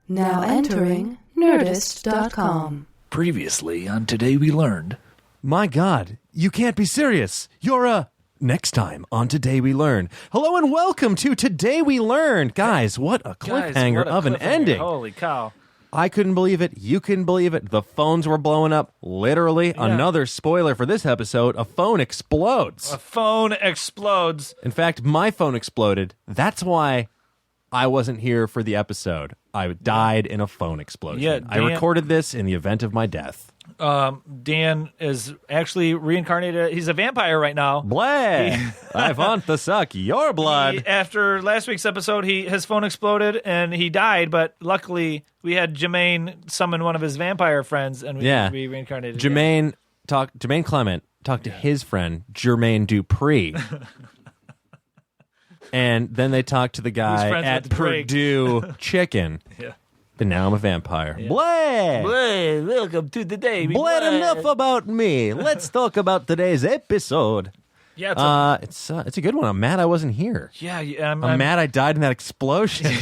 Now entering Nerdist.com. Previously on Today We Learned. My God, you can't be serious. You're Next time on Today We Learn. Hello and welcome to Today We Learn. Guys, what a cliffhanger of an ending. Holy cow. I couldn't believe it. You couldn't believe it. The phones were blowing up. Literally, another spoiler for this episode. A phone explodes. A phone explodes. In fact, my phone exploded. That's why I wasn't here for the episode. I died in a phone explosion. Yeah, I recorded this in the event of my death. Dan is actually reincarnated. He's a vampire right now. Bleh! I want to suck your blood. After last week's episode, his phone exploded and he died, but luckily we had Jermaine summon one of his vampire friends and we reincarnated Jermaine Clement talked to his friend, Jermaine Dupree. And then they talked to the guy at Purdue Chicken. Yeah. But now I'm a vampire. Yeah. Bleh! Bleh! Welcome to Today We Bleh, Learn. enough about me. Let's talk about today's episode. Yeah, it's a good one. I'm mad I wasn't here. Yeah, I'm mad I died in that explosion.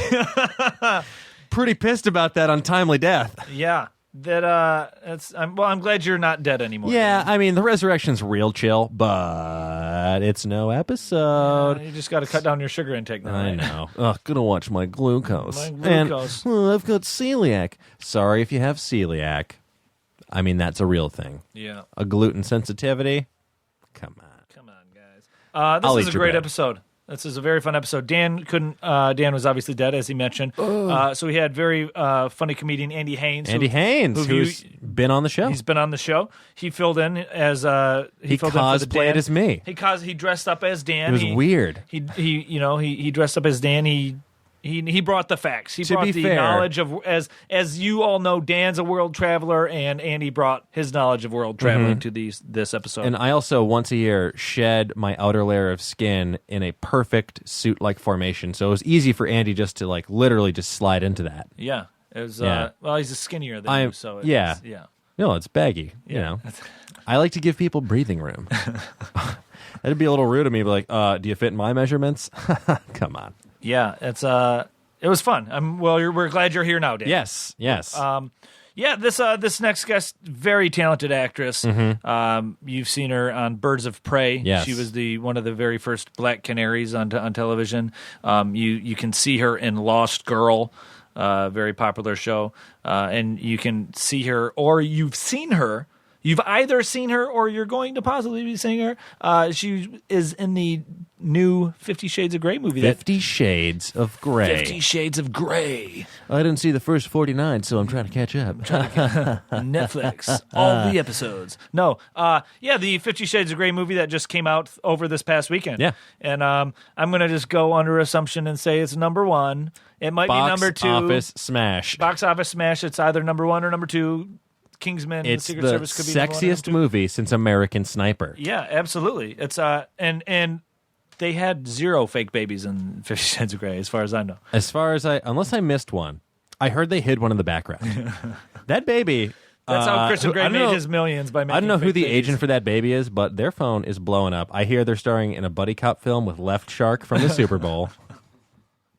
Pretty pissed about that untimely death. Yeah. I'm glad you're not dead anymore. Yeah, I mean, the resurrection's real chill, but it's no episode. You just got to cut down your sugar intake now. I know. Gonna watch my glucose. And I've got celiac. Sorry if you have celiac. I mean, that's a real thing. Yeah. A gluten sensitivity? Come on. Come on, guys. This is a great episode. This is a very fun episode. Dan was obviously dead, as he mentioned. So we had very funny comedian Andy Haynes. Who's been on the show. He's been on the show. He filled in as he filled in for the Dan. cosplayed as me. He dressed up as Dan. It was weird. He dressed up as Dan. He brought the facts. He brought the knowledge of, as you all know, Dan's a world traveler, and Andy brought his knowledge of world traveling to this episode. And I also, once a year, shed my outer layer of skin in a perfect suit-like formation. So it was easy for Andy just to, literally just slide into that. Yeah. It was, well, he's skinnier than you, so yeah. No, it's baggy, you know. I like to give people breathing room. That'd be a little rude of me, but do you fit in my measurements? Come on. Yeah, it was fun. We're glad you're here now, Dan. Yes. This next guest, very talented actress. You've seen her on Birds of Prey. Yes. She was one of the very first Black Canaries on television. You can see her in Lost Girl, very popular show, and you can see her, or you've seen her. You've either seen her or you're going to possibly be seeing her. She is in the new 50 Shades of Grey movie. 50 Shades of Grey. 50 Shades of Grey. I didn't see the first 49, so I'm trying to catch up. Netflix. All the episodes. No. The 50 Shades of Grey movie that just came out over this past weekend. Yeah. And I'm going to just go under assumption and say it's number one. It might be number two. Box office smash. It's either number one or number two. Kingsman, it's the Secret the Service could be sexiest movie since American Sniper. Yeah, absolutely. It's and they had zero fake babies in 50 Shades of Grey, as far as I know. Unless I missed one, I heard they hid one in the background. That baby. That's how Christian Grey made his millions by making. I don't know who the babies. agent for that baby is, but their phone is blowing up. I hear they're starring in a buddy cop film with Left Shark from the Super Bowl.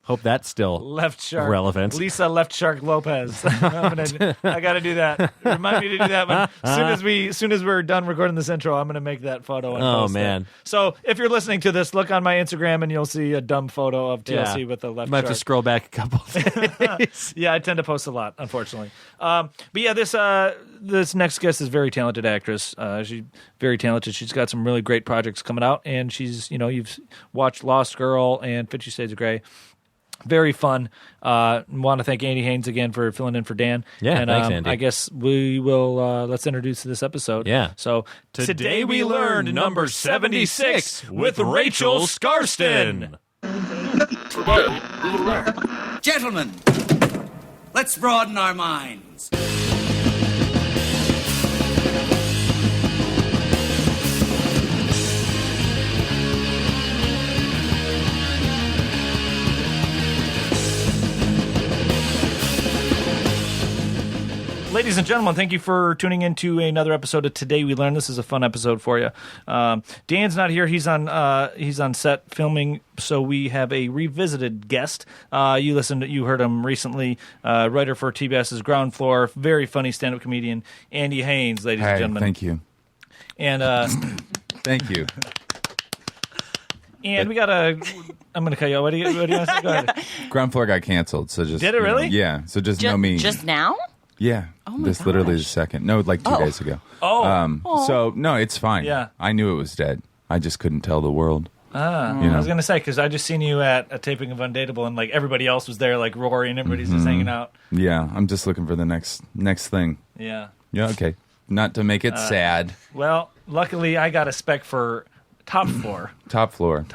Hope that's still Left Shark relevant. Lisa Left Shark Lopez. I got to do that. Remind me to do that. But as soon as we're done recording this intro, I'm going to make that photo. And post man! It. So if you're listening to this, look on my Instagram and you'll see a dumb photo of TLC with the Left Shark. Might have to scroll back a couple days. Yeah, I tend to post a lot, unfortunately. But yeah, this next guest is a very talented actress. She's very talented. She's got some really great projects coming out, and she's you've watched Lost Girl and 50 Shades of Grey. Very fun. Want to thank Andy Haynes again for filling in for Dan. Yeah, and, thanks, Andy. I guess we will, let's introduce this episode. Yeah. So, Today we learned number 76 with Rachel Skarsten. Today we learn. Gentlemen, let's broaden our minds. Ladies and gentlemen, thank you for tuning in to another episode of Today We Learn. This is a fun episode for you. Dan's not here. He's on set filming, so we have a revisited guest. You heard him recently, writer for TBS's Ground Floor, very funny stand-up comedian, Andy Haynes, ladies and gentlemen. Thank you. And Thank you. and we got I'm going to cut you. What do you want to say? Go ahead. Ground Floor got canceled, so just Did it really? Yeah. So just know me. Just now? Yeah. Oh my this literally is gosh. the second. No, like 2 days ago. So no, it's fine. Yeah. I knew it was dead. I just couldn't tell the world. I was going to say, because I just seen you at a taping of Undateable, and like everybody else was there, like Rory, and everybody's just hanging out. Yeah. I'm just looking for the next thing. Yeah. Yeah. Okay. Not to make it sad. Well, luckily I got a spec for Top Floor. Top Floor.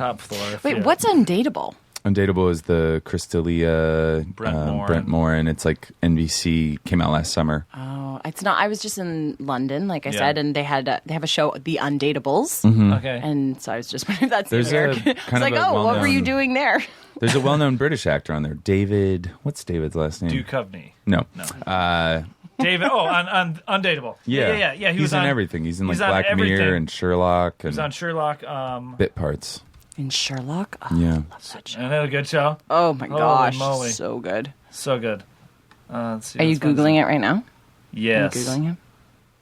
Wait, what's Undateable? Undateable is the Chris D'Elia, Brent Moore, and it's like NBC came out last summer. Oh, it's not. I was just in London, like I Yeah. said, and they have a show, The Undateables, Okay. and so I was just wondering if that's There's the a American. kind It's of like, a oh, what were you well-known- doing there? There's a well-known British actor on there, David. What's David's last name? Duchovny. No. David. Oh, on Undateable. Yeah. He he's was in on everything. He's in like he's on Black everything. Mirror and Sherlock He was and on Sherlock. bit parts. In Sherlock? Oh, Yeah. I love that show. Another good show. Oh my Holy gosh, moly. so good. So good. Let's see. Are you Googling it right now? Yes. Are you Googling him?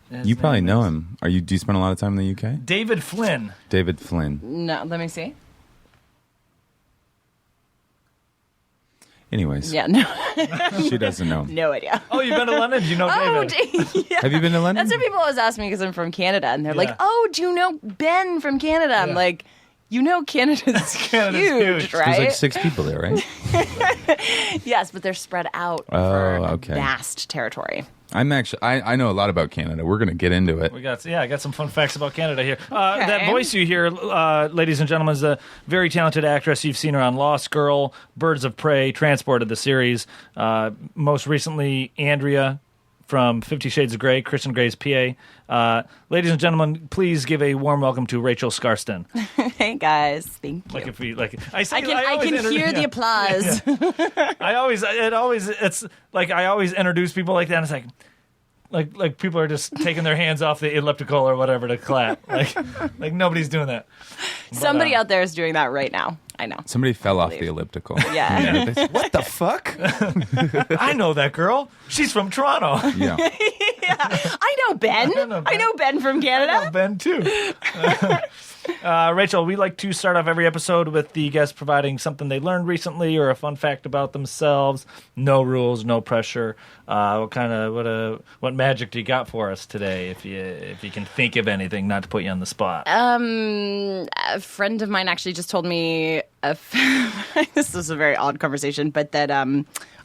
His You probably name know is him. Do you spend a lot of time in the UK? David Flynn. David Flynn. No, let me see. Anyways, Yeah, no, she doesn't know him. no idea. Oh, you've been to London? Do you know Oh, David? yeah. Have you been to London? That's what people always ask me because I'm from Canada, and they're Yeah. like, "Oh, do you know Ben from Canada?" I'm Yeah. like, "You know, Canada's, Canada's huge, huge. right?" There's like 6 people there, right? Yes, but they're spread out Oh, over okay. a vast territory. I'm actually. I know a lot about Canada. We're gonna get into it. I got some fun facts about Canada here. That voice you hear, ladies and gentlemen, is a very talented actress. You've seen her on Lost Girl, Birds of Prey, Transported, the series. Most recently, Andrea from 50 Shades of Grey, Kristen Gray's PA. Ladies and gentlemen, please give a warm welcome to Rachel Skarsten. Hey guys, thank you. Like if we like, I I can hear the applause. I always introduce people like that, and it's like people are just taking their hands off the elliptical or whatever to clap. Like nobody's doing that. Somebody out there is doing that right now. I know. Somebody fell off the elliptical. Yeah. What the fuck? I know that girl. She's from Toronto. Yeah. I know Ben. I know Ben from Canada. Ben too. Rachel, we like to start off every episode with the guest providing something they learned recently or a fun fact about themselves. No rules, no pressure. What magic do you got for us today? If you can think of anything, not to put you on the spot. A friend of mine actually just told me this is a very odd conversation, but that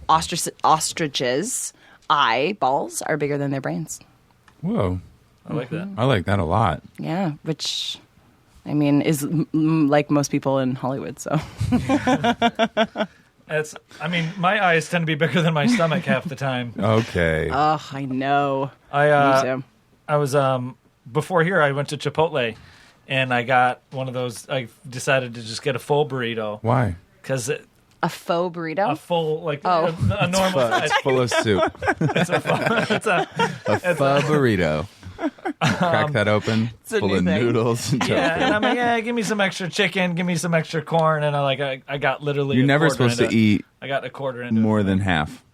ostriches' eyeballs are bigger than their brains. Whoa. I like that. I like that a lot. Yeah, which I mean is like most people in Hollywood. So My eyes tend to be bigger than my stomach half the time. Okay. oh, I know. I Me too. I was before here. I went to Chipotle, and I got one of those. I decided to just get a full burrito Why? because A faux burrito. a full a normal. It's full of soup. It's a Pho burrito. Crack that open. a Full new of thing. noodles and tofu. yeah, and I'm like, yeah, give me some extra chicken, give me some extra corn, and I got literally. You're a never quarter supposed to into- eat I got a quarter into more it. than half.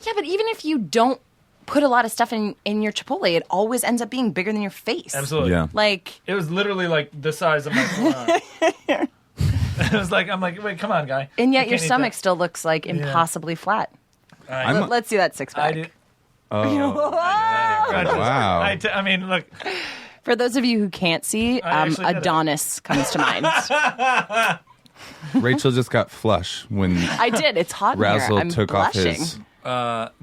Yeah, but even if you don't put a lot of stuff in your Chipotle, it always ends up being bigger than your face. Absolutely. Yeah. Like, It was literally like the size of my forearm. It was like, I'm like, wait, come on, guy. and You yet your can't eat stomach that. still looks like impossibly flat. I'm- Let's see that six I pack. did. Oh, wow. I mean, look. For those of you who can't see, I actually did it. Adonis comes to mind. Rachel just got flush when I did. It's hot in here. Razzle I'm took blushing. off his.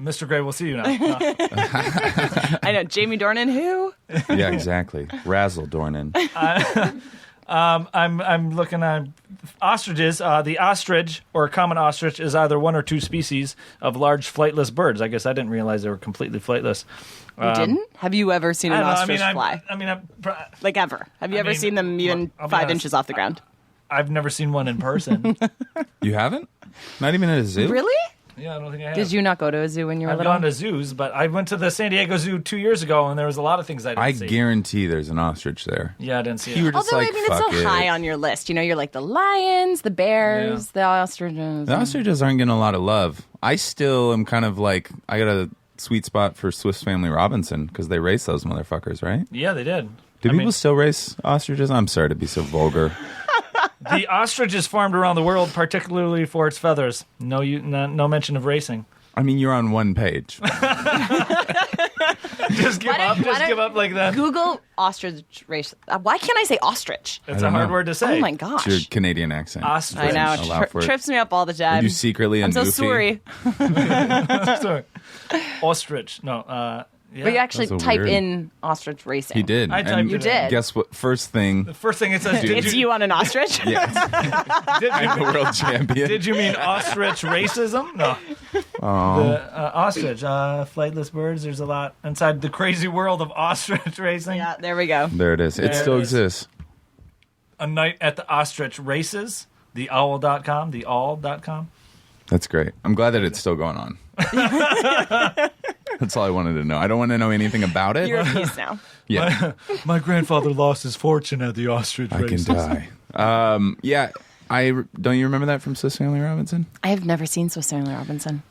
Mr. Gray, we'll see you now. No. I know. Jamie Dornan, who? Yeah, exactly. Razzle Dornan. I'm looking at ostriches. The ostrich or common ostrich is either one or two species of large flightless birds. I guess I didn't realize they were completely flightless. You didn't? Have you ever seen an ostrich fly? Like ever? Have you ever mean, seen them even I'll be 5 honest. inches off the ground? I've never seen one in person. You haven't? Not even at a zoo? Really? Yeah, I don't think I have. Did you not go to a zoo when you were I've little? gone to zoos, but I went to the San Diego Zoo 2 years ago, and there was a lot of things I didn't I see. guarantity there's an ostrich there. Yeah, I didn't see You were it. just Although, like, I mean, it's fuck so it. high on your list. You know, you're like the lions, the bears, the ostriches. The ostriches aren't getting a lot of love. I still am kind of like, I got a sweet spot for Swiss Family Robinson because they race those motherfuckers, right? Yeah, they did. Do people still race ostriches? I'm sorry to be so vulgar. The ostrich is farmed around the world, particularly for its feathers. No mention of racing. I mean, you're on one page. Just give up. Just give up like that. Google ostrich race. Why can't I say ostrich? It's a don't hard know. word to say. Oh my gosh. It's your Canadian accent. Ostrich. I know. Allow It for it. trips me up all the time. Are you secretly I'm so goofy? sorry. Sorry. Ostrich. No. Yeah. But you actually That's so type weird. in ostrich racing. He did. I typed And it You did. Guess what? First thing, The first thing it says, It's you on an ostrich? did, I'm you, the world champion. did you mean ostrich racism? No. The ostrich, flightless birds. There's a lot inside the crazy world of ostrich racing. Yeah, there we go. There it is. It There still it is. exists. A night at the ostrich races. Theowl.com. Theowl.com. That's great. I'm glad that it's still going on. That's all I wanted to know. I don't want to know anything about it. You're a piece now. Yeah, My grandfather lost his fortune at the ostrich I can races. die. Yeah, don't you remember that from Swiss Family Robinson? I have never seen Swiss Family Robinson.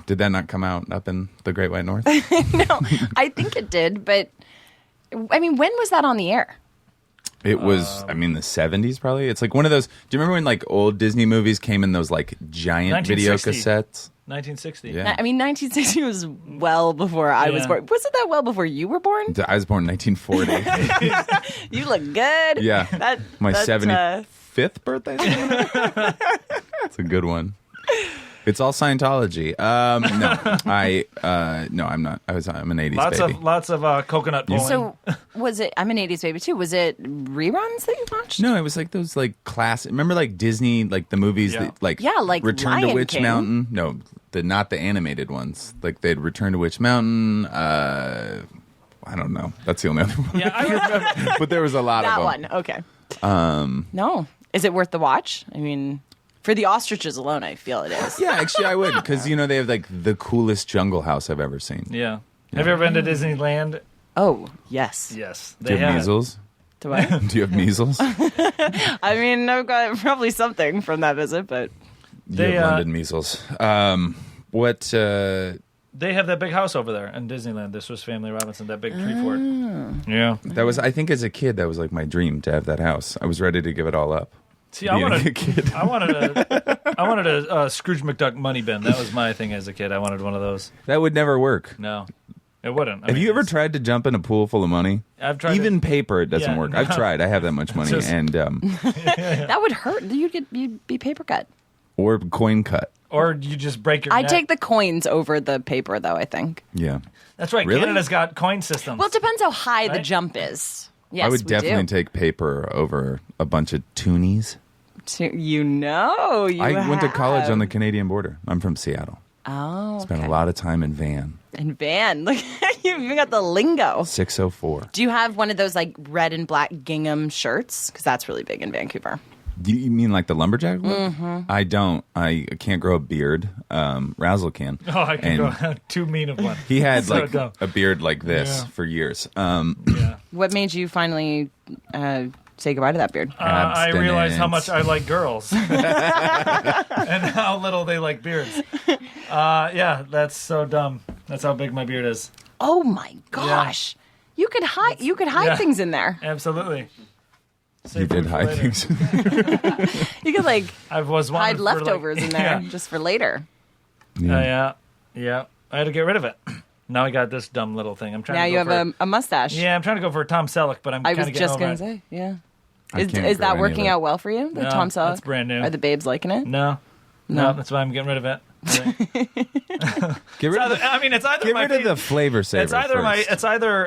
Did that not come out up in the Great White North? No, I think it did, but I mean, when was that on the air? It was, the 70s probably. It's like one of those. Do you remember when like old Disney movies came in those like giant video 1960. cassettes? 1960. Yeah. I mean, 1960 was well before I was Yeah. born. Wasn't that well before you were born? I was born in 1940. You look good. Yeah. My that's, 75th birthday. That's a good one. It's all Scientology. No, I'm not. I'm an 80s baby. Lots of coconut pulling. So, was it? I'm an '80s baby too. Was it reruns that you watched? No, it was like those like classic. Remember like Disney, like the movies Yeah. that like like Return to Lion Witch King. Mountain. No, not the animated ones. Like they'd Return to Witch Mountain. I don't know. That's the only other one. Yeah, I remember. But there was a lot That of them. one. Okay. No. Is it worth the watch? I mean, for the ostriches alone, I feel it is. Yeah, actually, I would because they have like the coolest jungle house I've ever seen. Yeah. Have you ever been to Disneyland? Oh, yes. Yes. Do you have measles? Do I? Do you have measles? I mean, I've got probably something from that visit, but You They, have London measles. What? They have that big house over there in Disneyland, the Swiss Family Robinson, that big tree fort. Yeah. That was. I think as a kid, that was like my dream to have that house. I was ready to give it all up. See, I Being a wanted kid. a Scrooge McDuck money bin. That was my thing as a kid. I wanted one of those. That would never work. No, it wouldn't. Have you ever tried to jump in a pool full of money? I've tried. Even paper, it doesn't Yeah, work. no. I've tried. I have that much money, Just- and that would hurt. You'd be paper cut. or coin cut. or you just break your I neck. take the coins over the paper, though. I think. Yeah, That's right. Really? Canada's got coin systems. Well, it depends how high the Right? jump is. Yes, I would we definitely do. take paper over a bunch of toonies. You know, you I went to have. college on the Canadian border. I'm from Seattle. Oh, Spent okay. a lot of time in van. And van. Look, you even got the lingo. 604. Do you have one of those like red and black gingham shirts? Because that's really big in Vancouver. Do you mean like the lumberjack look? Mm-hmm. I don't. I can't grow a beard. Razzle can. oh, I can And go too mean of one. He had So like dumb. a beard like this Yeah. for years. Yeah. What made you finally say goodbye to that beard? I realized how Abstinence. much I like girls and how little they like beards. Yeah, that's so dumb. That's how big my beard is. Oh my gosh! You could hide. You could hide Yeah. things in there. Absolutely. You Save did food for hide later. things. You could like I was wanted hide for, leftovers in there Yeah. just for later. Yeah. I had to get rid of it. Now I got this dumb little thing. I'm trying. Now to you go have for, a mustache. Yeah, I'm trying to go for a Tom Selleck, but I'm I kind was of getting just over gonna it. say, yeah. I Is can't is grow that any working of it. out well for you? The No, Tom Selleck? that's brand new. Are the babes liking it? No, that's why I'm getting rid of it. Get rid of the, It's either get my rid of the flavor saver. It's either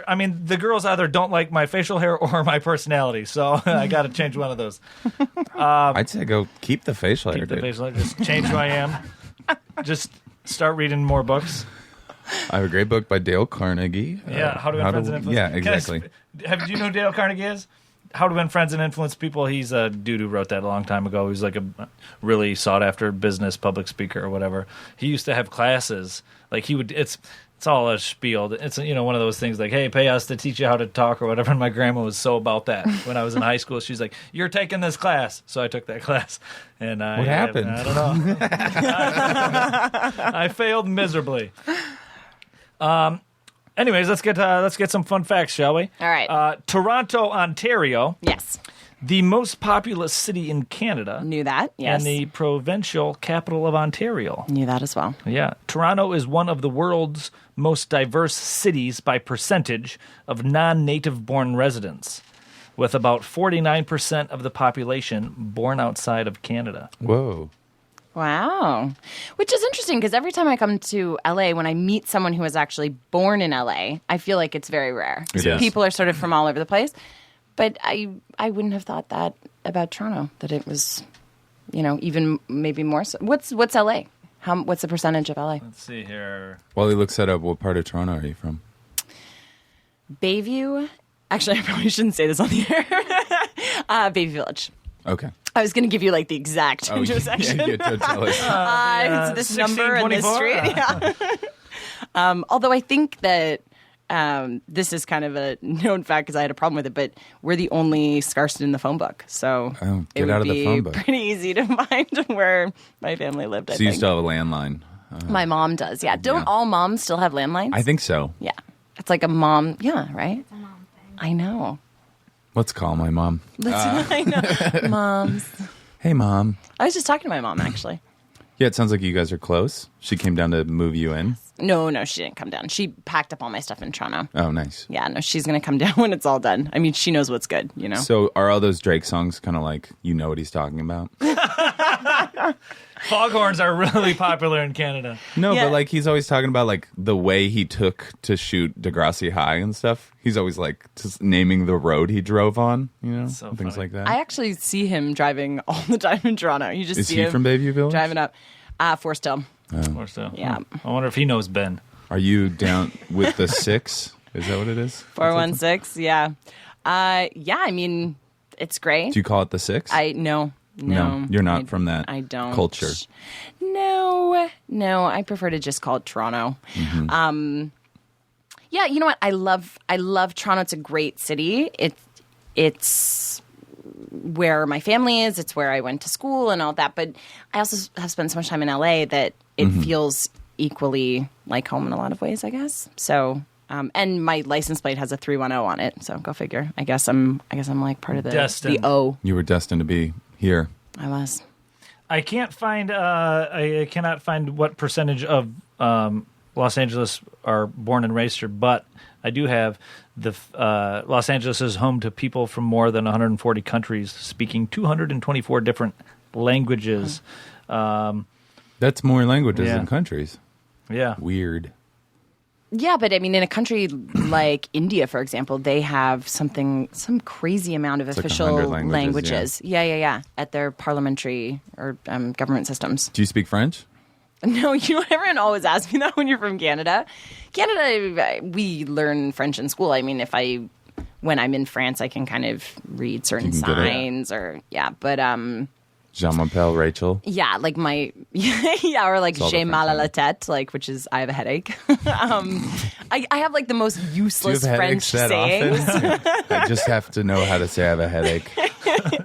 first. the girls either don't like my facial hair or my personality, so I got to change one of those. I'd say go keep the facial hair. Keep the dude. facial hair, just change who I am. Just start reading more books. I have a great book by Dale Carnegie. Yeah, How to Win Friends and Influence. Yeah, Can I exactly. do you know who Dale Carnegie is? How to Win Friends and Influence People. He's a dude who wrote that a long time ago. He was like a really sought after business public speaker or whatever. He used to have classes. Like he would. It's all a spiel. It's one of those things like, hey, pay us to teach you how to talk or whatever. And my grandma was so about that. When I was in high school, she's like, you're taking this class. So I took that class. And What happened? I don't know. I failed miserably. Anyways, let's get some fun facts, shall we? All right. Toronto, Ontario, Yes. the most populous city in Canada. Knew that. Yes. And the provincial capital of Ontario. Knew that as well. Yeah. Toronto is one of the world's most diverse cities by percentage of non-native born residents, with about 49% of the population born outside of Canada. Whoa. Wow. Which is interesting because every time I come to LA, when I meet someone who was actually born in LA, I feel like it's very rare. It is. People are sort of from all over the place. But I wouldn't have thought that about Toronto, that it was, even maybe more so. What's LA? What's the percentage of LA? Let's see here. While he looks that up, what part of Toronto are you from? Bayview. Actually, I probably shouldn't say this on the air. Bayview Village. Okay. I was going to give you the exact intersection. Yeah, don't tell us. It's this number and this 1624? street. Yeah. Although I think that this is kind of a known fact because I had a problem with it, but we're the only Skarsten in the phone book. So get it would out of the be phone book. pretty easy to find where my family lived, I So you think. still have a landline? My mom does, yeah. Don't all moms still have landlines? I think so. Yeah. It's like a mom, yeah, right? It's a mom thing. I know. Let's call my mom. I know. Moms. Hey, Mom. I was just talking to my mom, actually. Yeah, it sounds like you guys are close. She came down to move you in. No, she didn't come down. She packed up all my stuff in Toronto. Oh, nice. Yeah, no, she's going to come down when it's all done. I mean, she knows what's good, So are all those Drake songs kind of like, you know what he's talking about? Foghorns are really popular in Canada. No, Yeah. but like he's always talking about like the way he took to shoot Degrassi High and stuff. He's always like just naming the road he drove on, So and things funny. like that. I actually see him driving all the time in Toronto. You just Is see he him from Bayview Village? driving up. Forest Hill. Or so. Yeah. I wonder if he knows Ben. Are you down with the 6? Is that what it is? 416, yeah. Yeah, I mean, it's great. Do you call it the 6? No, you're not from that I don't. culture. No, I prefer to just call it Toronto. Yeah, you know what? I love Toronto. It's a great city. It's where my family is. It's where I went to school and all that. But I also have spent so much time in LA that it feels equally like home in a lot of ways, I guess. So, and my license plate has a 310 on it. So go figure. I guess I'm like part of the Destined. O. You were destined to be here. I was. I can't find. I cannot find what percentage of Los Angeles are born and raised here, but I do have the Los Angeles is home to people from more than 140 countries, speaking 224 different languages. That's more languages Yeah. than countries. Yeah, Weird. Yeah, but I mean, in a country like India, for example, they have some crazy amount of like official 100 languages, Yeah, at their parliamentary or government systems. Do you speak French? No, everyone always asks me that when you're from Canada. Canada, we learn French in school. I mean, when I'm in France, I can kind of read certain You can get it. signs but Jean m'appelle Rachel. yeah, like or like all the j'ai French mal à I know. la tête, like which is I have a headache. I have like the most Do you useless have French headaches that sayings. often? I just have to know how to say I have a headache.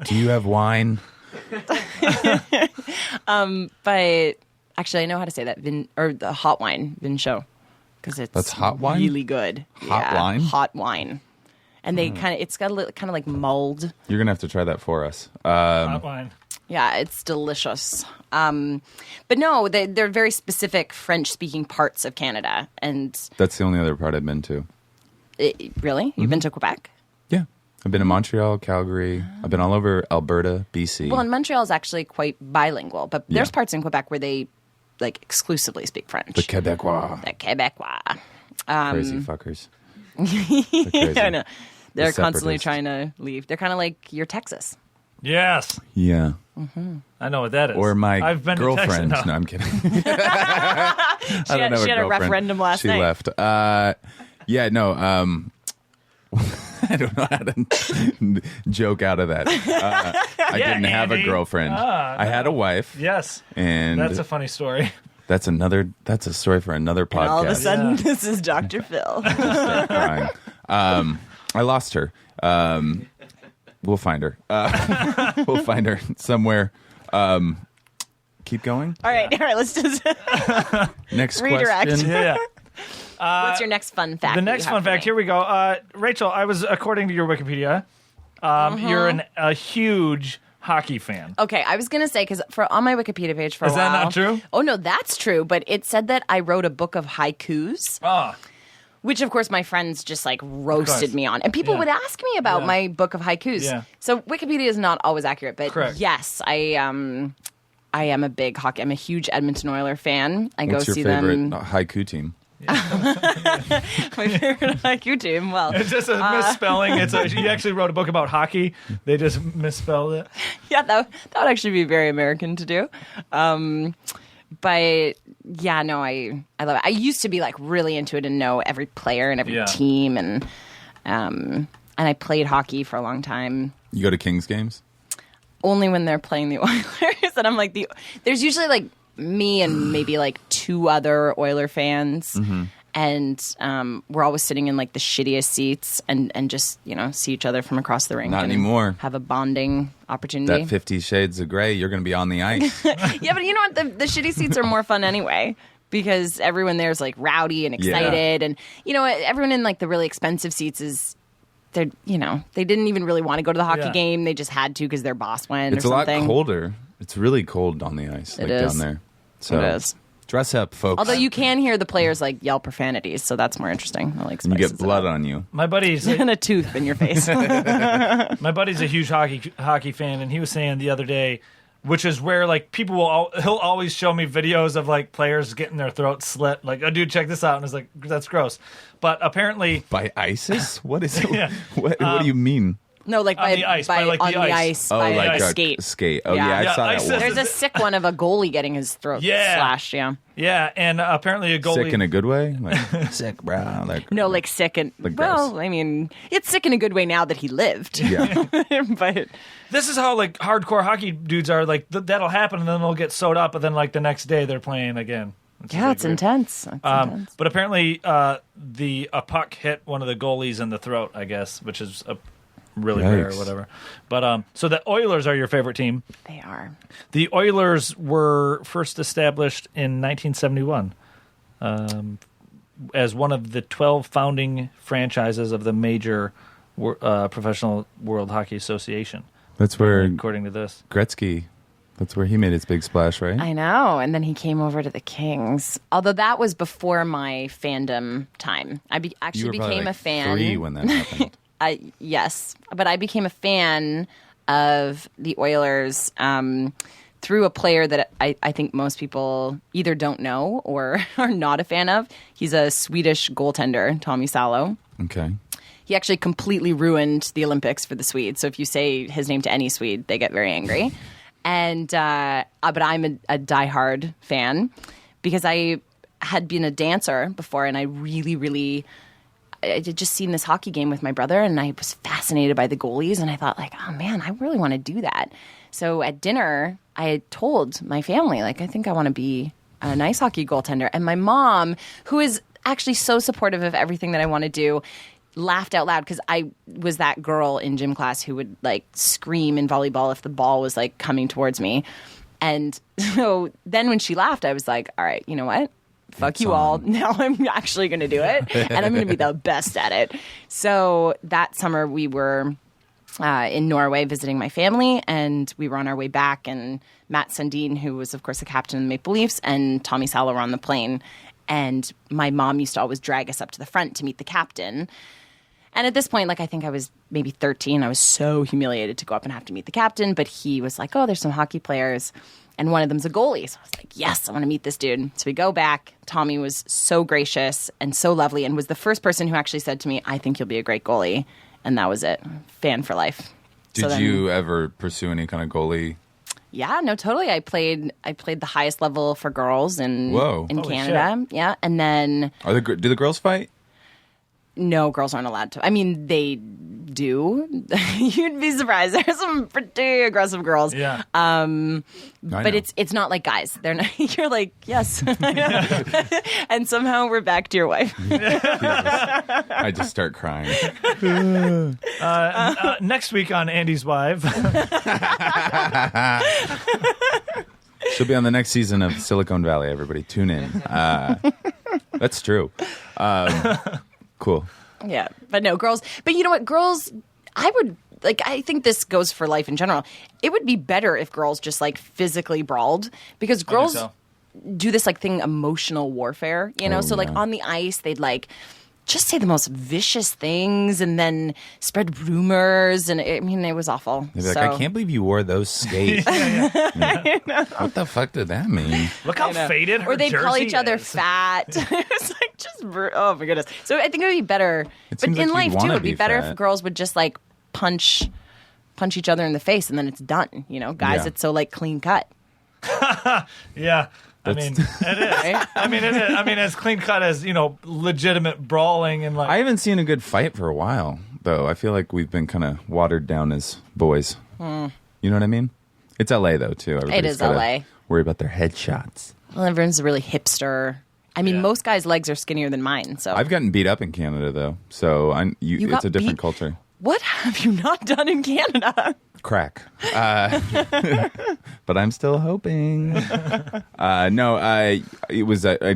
Do you have wine? But actually, I know how to say that the hot wine vin chaud because it's That's hot wine? really good. Hot wine? hot wine, and they it's got a little kind of like mulled. You're going to have to try that for us. Hotline. Yeah, it's delicious. But no, they're very specific French-speaking parts of Canada, and That's the only other part I've been to. really, you've been to Quebec? Yeah. I've been to Montreal, Calgary. I've been all over Alberta, BC. Well, and Montreal is actually quite bilingual, but there's Yeah. parts in Quebec where they like exclusively speak French. the Quebecois. The Quebecois. Crazy fuckers. They're crazy. I know. They're The constantly separatists. trying to leave. They're kind of like your Texas. Yes, Yeah. I know what that is. Or my I've been girlfriend. To Texas. No, I'm kidding. I She had a girlfriend. referendum last she night. left. Yeah, no. I don't know how to joke out of that. I didn't have a Andy. girlfriend. I had a wife. Yes. And That's a funny story. that's a story for another podcast. And all of a sudden, this is Dr. Phil. Start crying. I lost her. We'll find her. We'll find her somewhere. Keep going. All right, let's just Next redirect. question. Yeah. What's your next fun fact? The that next you have fun for fact. me? Here we go. Rachel, according to your Wikipedia, you're a huge hockey fan. Okay, I was gonna say because on my Wikipedia page for a Is that while. not true? Oh no, that's true. But it said that I wrote a book of haikus. Ah. Which, of course, my friends just like roasted me on. And people Yeah. would ask me about Yeah. my book of haikus. Yeah. So Wikipedia is not always accurate. But Correct. yes, I am a big hockey. I'm a huge Edmonton Oilers fan. I What's go your see favorite them. haiku team? My favorite haiku team. Well, It's just a misspelling. You actually wrote a book about hockey. They just misspelled it. yeah, that would actually be very American to do. But yeah, no, I love it. I used to be like really into it and know every player and every Yeah. team, and I played hockey for a long time. You go to Kings games? Only when they're playing the Oilers, and I'm like there's usually like me and maybe like two other Oiler fans, and we're always sitting in like the shittiest seats and just see each other from across the rink. Not and anymore. Have a bonding opportunity. That 50 Shades of Grey, you're going to be on the ice. Yeah, but you know what? The shitty seats are more fun anyway because everyone there's like rowdy and excited, and everyone in like the really expensive seats they didn't even really want to go to the hockey Yeah. game. They just had to because their boss went It's or a lot something. colder. It's really cold on the ice, like is. down there. So It is. dress up, folks. Although you can hear the players like yell profanities, so that's more interesting. I like and you spices get blood it up. on you. My buddy's and a tooth in your face. My buddy's a huge hockey fan, and he was saying the other day, which is where like people he'll always show me videos of like players getting their throats slit. Like, oh, dude, check this out, and it's like that's gross. But apparently, By ISIS? What is it? Yeah. What do you mean? No, like On the ice, by, like, on the the ice. ice, by like a a skate. skate. Oh, Yeah. yeah, I Yeah, saw that ISIS one. There's a sick one of a goalie getting his throat Yeah. slashed. Yeah. yeah, and apparently a goalie. Sick in a good way? Like, sick, bro. Like, No, like sick and Like well, gross. I mean, it's sick in a good way now that he lived. yeah. But This is how like hardcore hockey dudes are. Like that'll happen, and then they'll get sewed up, and then like the next day they're playing again. yeah, it's intense. It's intense. But apparently, a puck hit one of the goalies in the throat, I guess, which is really rare or Yikes. whatever. But so the Oilers are your favorite team. They are. The Oilers were first established in 1971 as one of the 12 founding franchises of the major professional World Hockey Association, That's where according to this. Gretzky, that's where he made his big splash, right? I know. And then he came over to the Kings. Although that was before my fandom time. I you actually were probably became like a fan. 3 when that happened. Yes, but I became a fan of the Oilers through a player that I think most people either don't know or are not a fan of. He's a Swedish goaltender, Tommy Salo. Okay. He actually completely ruined the Olympics for the Swedes. So if you say his name to any Swede, they get very angry. And but I'm a diehard fan because I had been a dancer before, and I really I had just seen this hockey game with my brother, and I was fascinated by the goalies, and I thought, like, oh man, I really want to do that. So at dinner, I had told my family, like, I think I want to be an ice hockey goaltender. And my mom, who is actually so supportive of everything that I want to do, laughed out loud because I was that girl in gym class who would like scream in volleyball if the ball was like coming towards me. And so then when she laughed, I was like, all right, you know what? Fuck you all. Now I'm actually going to do it, and I'm going to be the best at it. So that summer we were in Norway visiting my family, and we were on our way back, and Matt Sundin, who was, of course, the captain of the Maple Leafs, and Tommy Salo were on the plane. And my mom used to always drag us up to the front to meet the captain. And at this point, like, I think I was maybe 13. I was so humiliated to go up and have to meet the captain. But he was like, oh, there's some hockey players. And one of them's a goalie. So I was like, yes, I want to meet this dude. So we go back. Tommy was so gracious and so lovely and was the first person who actually said to me, I think you'll be a great goalie. And that was it. Fan for life. Did you ever pursue any kind of goalie? Yeah, no, totally. I played the highest level for girls in Holy Canada. Yeah. And then Do the girls fight? no, girls aren't allowed to. I mean, they do. You'd be surprised. There's some pretty aggressive girls. Yeah. But it's not like guys. They're not. You're like, yes. And somehow we're back to your wife. I just start crying. Next week on Andy's Wife. She'll be on the next season of Silicon Valley. Everybody, tune in. That's true. Cool. Yeah, but no, girls. But you know what, girls? I would like. I think this goes for life in general. It would be better if girls just like physically brawled because girls do this like thing, emotional warfare. You know, so like on the ice, they'd like just say the most vicious things and then spread rumors. And I mean, it was awful. They'd be like, I can't believe you wore those skates. What the fuck did that mean? Look how faded her Or they'd call jersey each other is. fat. It's like just, oh my goodness. So I think it would be better. It But seems in like you'd life, too, wanna it would be be better fat. if girls would just like punch each other in the face and then it's done. You know, guys, Yeah. it's so like clean cut. Yeah. I mean, it is. Right? I mean, it is. I mean, as clean cut as, legitimate brawling and like. I haven't seen a good fight for a while, though. I feel like we've been kind of watered down as boys. You know what I mean? It's LA, though, too. Everybody's is gotta LA. Worry about their headshots. Well, everyone's really hipster. I mean, Yeah. most guys' legs are skinnier than mine. So I've gotten beat up in Canada, though. So You it's got a different beat? culture. what have you not done in Canada? Crack. But I'm still hoping. No, I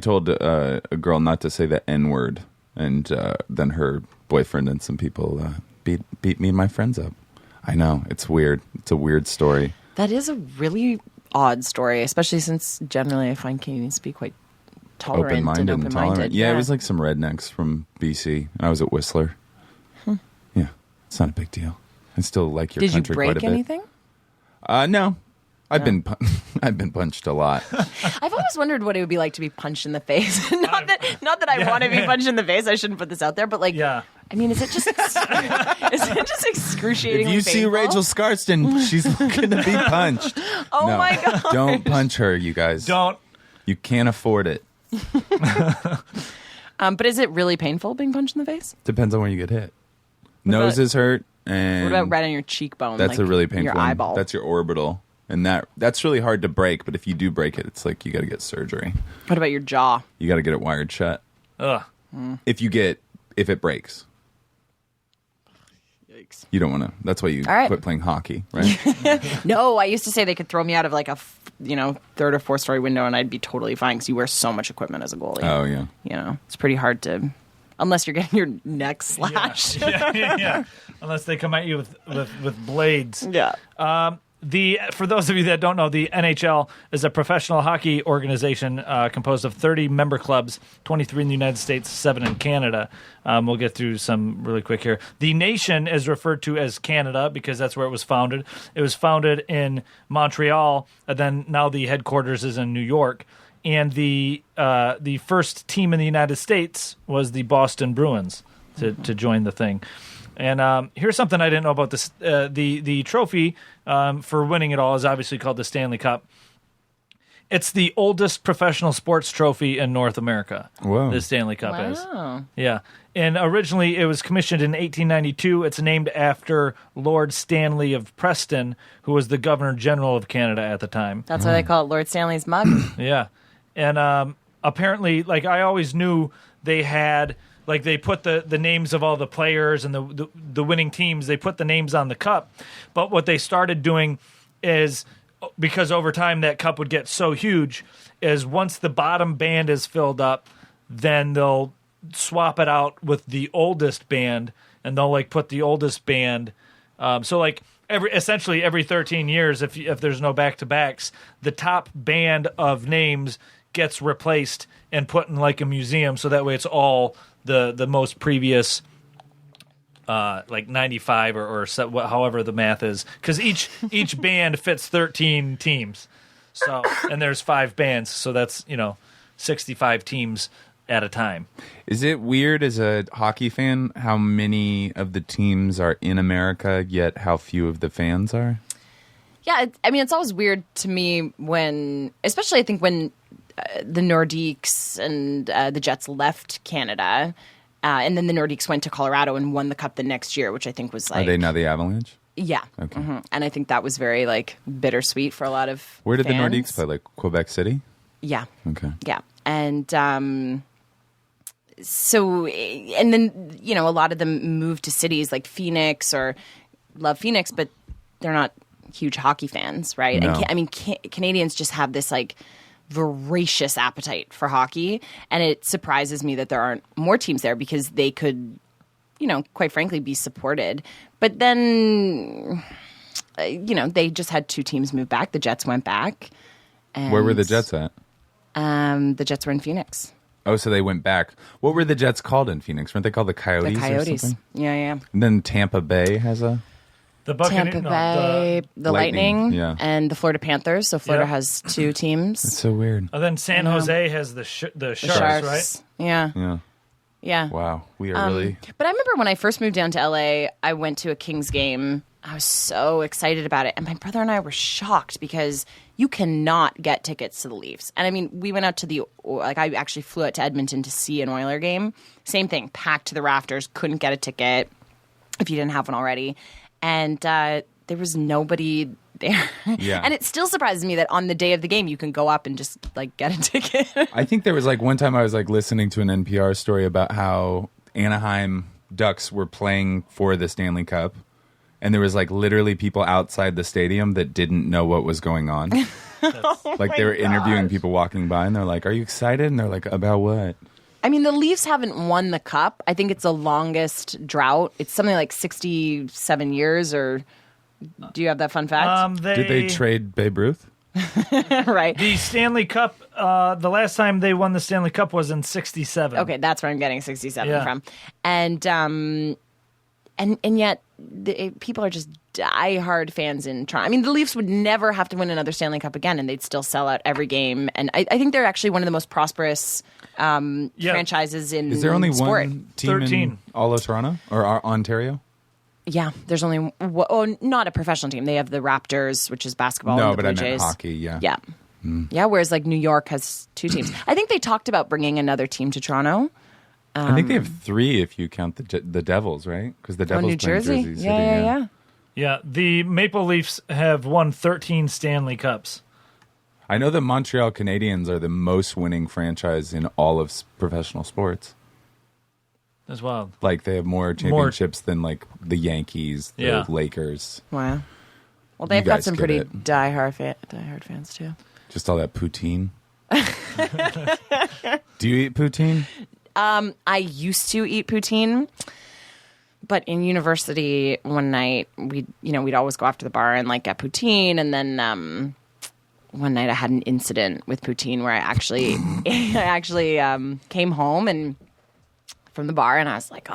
told a girl not to say the N-word, and then her boyfriend and some people beat me and my friends up. I know. It's weird. It's a weird story. That is a really odd story, especially since generally I find Canadians to be quite tolerant Open-minded and and open-minded. tolerant. Yeah, it was like some rednecks from BC. I was at Whistler. Yeah, it's not a big deal. I still like your Did you country quite a break bit. anything? No. I've been punched a lot. I've always wondered what it would be like to be punched in the face. not that I want to be punched in the face. I shouldn't put this out there, but like, Yeah. I mean, is it just excruciatingly If you see painful? Rachel Skarsten, she's looking to be punched. Oh No, my god! don't punch her, you guys. Don't. You can't afford it. But is it really painful being punched in the face? Depends on where you get hit. Nose about- is hurt, and What about right on your cheekbone? that's like a really painful your one. eyeball. That's your orbital, and that's really hard to break. But if you do break it, it's like you got to get surgery. What about your jaw? You got to get it wired shut. Ugh. If it breaks, Yikes! you don't want to. That's why you All right. quit playing hockey, right? No, I used to say they could throw me out of like a third or fourth story window and I'd be totally fine because you wear so much equipment as a goalie. Oh yeah. You know, it's pretty hard to, unless you're getting your neck slashed. Yeah. Unless they come at you with blades. Yeah. For those of you that don't know, the NHL is a professional hockey organization composed of 30 member clubs, 23 in the United States, 7 in Canada. We'll get through some really quick here. The nation is referred to as Canada because that's where it was founded. It was founded in Montreal, and then now the headquarters is in New York. And the first team in the United States was the Boston Bruins to join the thing. And here's something I didn't know about this. The trophy for winning it all is obviously called the Stanley Cup. It's the oldest professional sports trophy in North America. Whoa. The Stanley Cup is. Wow. Yeah. And originally it was commissioned in 1892. It's named after Lord Stanley of Preston, who was the Governor General of Canada at the time. That's why they call it Lord Stanley's mug. Yeah. And apparently, like, I always knew they had, like, they put the names of all the players and the winning teams, they put the names on the cup. But what they started doing is, because over time that cup would get so huge, is once the bottom band is filled up, then they'll swap it out with the oldest band, and they'll, like, put the oldest band. So, like, essentially every 13 years, if there's no back-to-backs, the top band of names gets replaced and put in like a museum, so that way it's all the most previous like 95 or however the math is, because each band fits 13 teams, so, and there's 5 bands, so that's 65 teams at a time. Is it weird as a hockey fan how many of the teams are in America, yet how few of the fans are? Yeah, I mean, it's always weird to me when, especially I think when the Nordiques and the Jets left Canada, And then the Nordiques went to Colorado and won the cup the next year, which I think was like... Are they now the Avalanche? Yeah. Okay. And I think that was very like bittersweet for a lot of Where did fans. the Nordiques play? Like Quebec City? Yeah. Okay. Yeah. And so, and then, you know, a lot of them moved to cities like Phoenix or love Phoenix, but they're not huge hockey fans, right? No. And I mean, Canadians just have this like voracious appetite for hockey. And it surprises me that there aren't more teams there because they could, you know, quite frankly, be supported. But then, you know, they just had 2 teams move back. The Jets went back. And, Where were the Jets at? The Jets were in Phoenix. Oh, so they went back. What were the Jets called in Phoenix? Weren't they called the Coyotes? The Or Coyotes. something? Yeah. And then Tampa Bay has a... The Buccaneers, Tampa Bay, the Lightning, yeah. and the Florida Panthers. So Florida Yep. has 2 teams. It's so weird. then San Jose has the Sharks, Sharks, right? Yeah. Yeah. Wow. We are really... But I remember when I first moved down to LA, I went to a Kings game. I was so excited about it. And my brother and I were shocked because you cannot get tickets to the Leafs. And I mean, we went out to I actually flew out to Edmonton to see an Oiler game. Same thing, packed to the rafters, couldn't get a ticket if you didn't have one already. And there was nobody there. Yeah. And it still surprises me that on the day of the game, you can go up and just like get a ticket. I think there was like one time I was like listening to an NPR story about how Anaheim Ducks were playing for the Stanley Cup. And there was like literally people outside the stadium that didn't know what was going on. Like they were interviewing people walking by and they're like, "Are you excited?" And they're like, "About what?" I mean, the Leafs haven't won the cup. I think it's the longest drought. It's something like 67 years, or do you have that fun fact? Did they trade Babe Ruth? Right. The Stanley Cup, the last time they won the Stanley Cup was in 67. Okay, that's where I'm getting 67 Yeah. from. And yet people are just diehard fans in Toronto. I mean, the Leafs would never have to win another Stanley Cup again, and they'd still sell out every game. And I think they're actually one of the most prosperous franchises in Is there only sport. one team 13. in all of Toronto or Ontario? Yeah, there's only not a professional team. They have the Raptors, which is basketball. No, and the but I Blue meant Jays. hockey. Yeah. Yeah. Yeah, whereas like New York has 2 teams. I think they talked about bringing another team to Toronto. I think they have 3 if you count the Devils, right? Because the Devils New play in Jersey. Jersey City. Yeah. Yeah, the Maple Leafs have won 13 Stanley Cups. I know the Montreal Canadiens are the most winning franchise in all of professional sports. That's wild. Like they have more championships than like the Yankees, the Lakers. Wow. Well, they've You got guys some get pretty it. diehard fans too. Just all that poutine. Do you eat poutine? I used to eat poutine, but in university one night we'd always go after the bar and like get poutine, and then one night I had an incident with poutine where I actually came home and from the bar and I was like,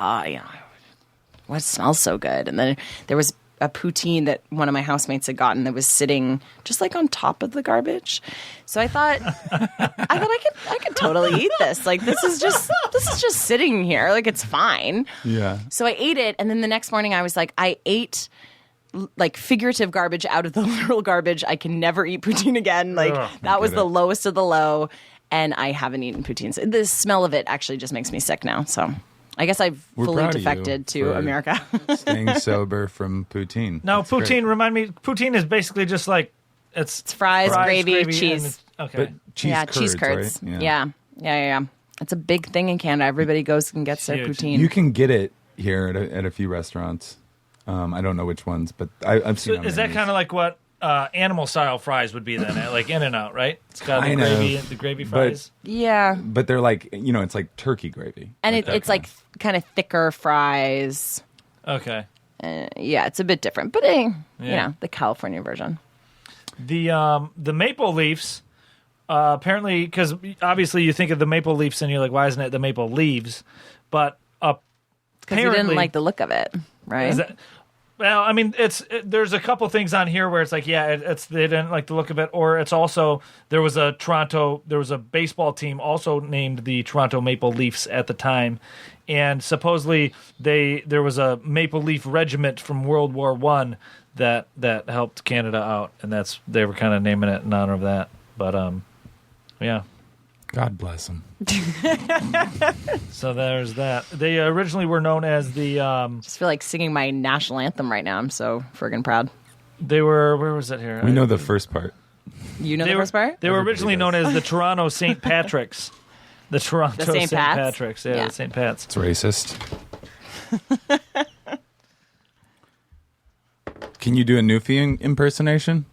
what smells so good? And then there was a poutine that one of my housemates had gotten that was sitting just like on top of the garbage. So I thought I could totally eat this. Like this is just sitting here. Like it's fine. Yeah. So I ate it, and then the next morning I was like, I ate like figurative garbage out of the literal garbage. I can never eat poutine again. Like that was the lowest of the low, and I haven't eaten poutine. So the smell of it actually just makes me sick now. So I guess I've We're fully proud of you defected to for America. Staying sober from poutine. Now, That's great. poutine, remind me, poutine is basically just like it's fries, gravy, and cheese. it's- Okay. But cheese curds, cheese curds. right? Yeah. It's a big thing in Canada. Everybody goes and gets their Huge. poutine. You can get it here at a few restaurants. I don't know which ones, but I've seen. Is that kind of like what animal style fries would be then, like In-N-Out, right? It's got the Kind of, gravy, the gravy fries. yeah. But they're like it's like turkey gravy, And that it's kind like kind of thicker fries. Okay. Yeah, it's a bit different. But, the California version. The Maple Leafs, apparently, because obviously you think of the Maple Leafs and you're like, why isn't it the Maple Leaves? But Because apparently, you didn't like the look of it, right? is that, well, I mean, there's a couple things on here where it's like, yeah, they didn't like the look of it, or it's also there was a baseball team also named the Toronto Maple Leafs at the time, and supposedly there was a Maple Leaf regiment from World War I that helped Canada out, and they were kind of naming it in honor of that. But yeah. God bless them. So there's that. They originally were known as the. Just feel like singing my national anthem right now. I'm so friggin' proud. They were. Where was it here? We know the first part. You know the first part? They were originally known as the Toronto St. Patrick's. The Toronto St. Patrick's. Yeah, the St. Pat's. It's racist. Can you do a Newfie impersonation?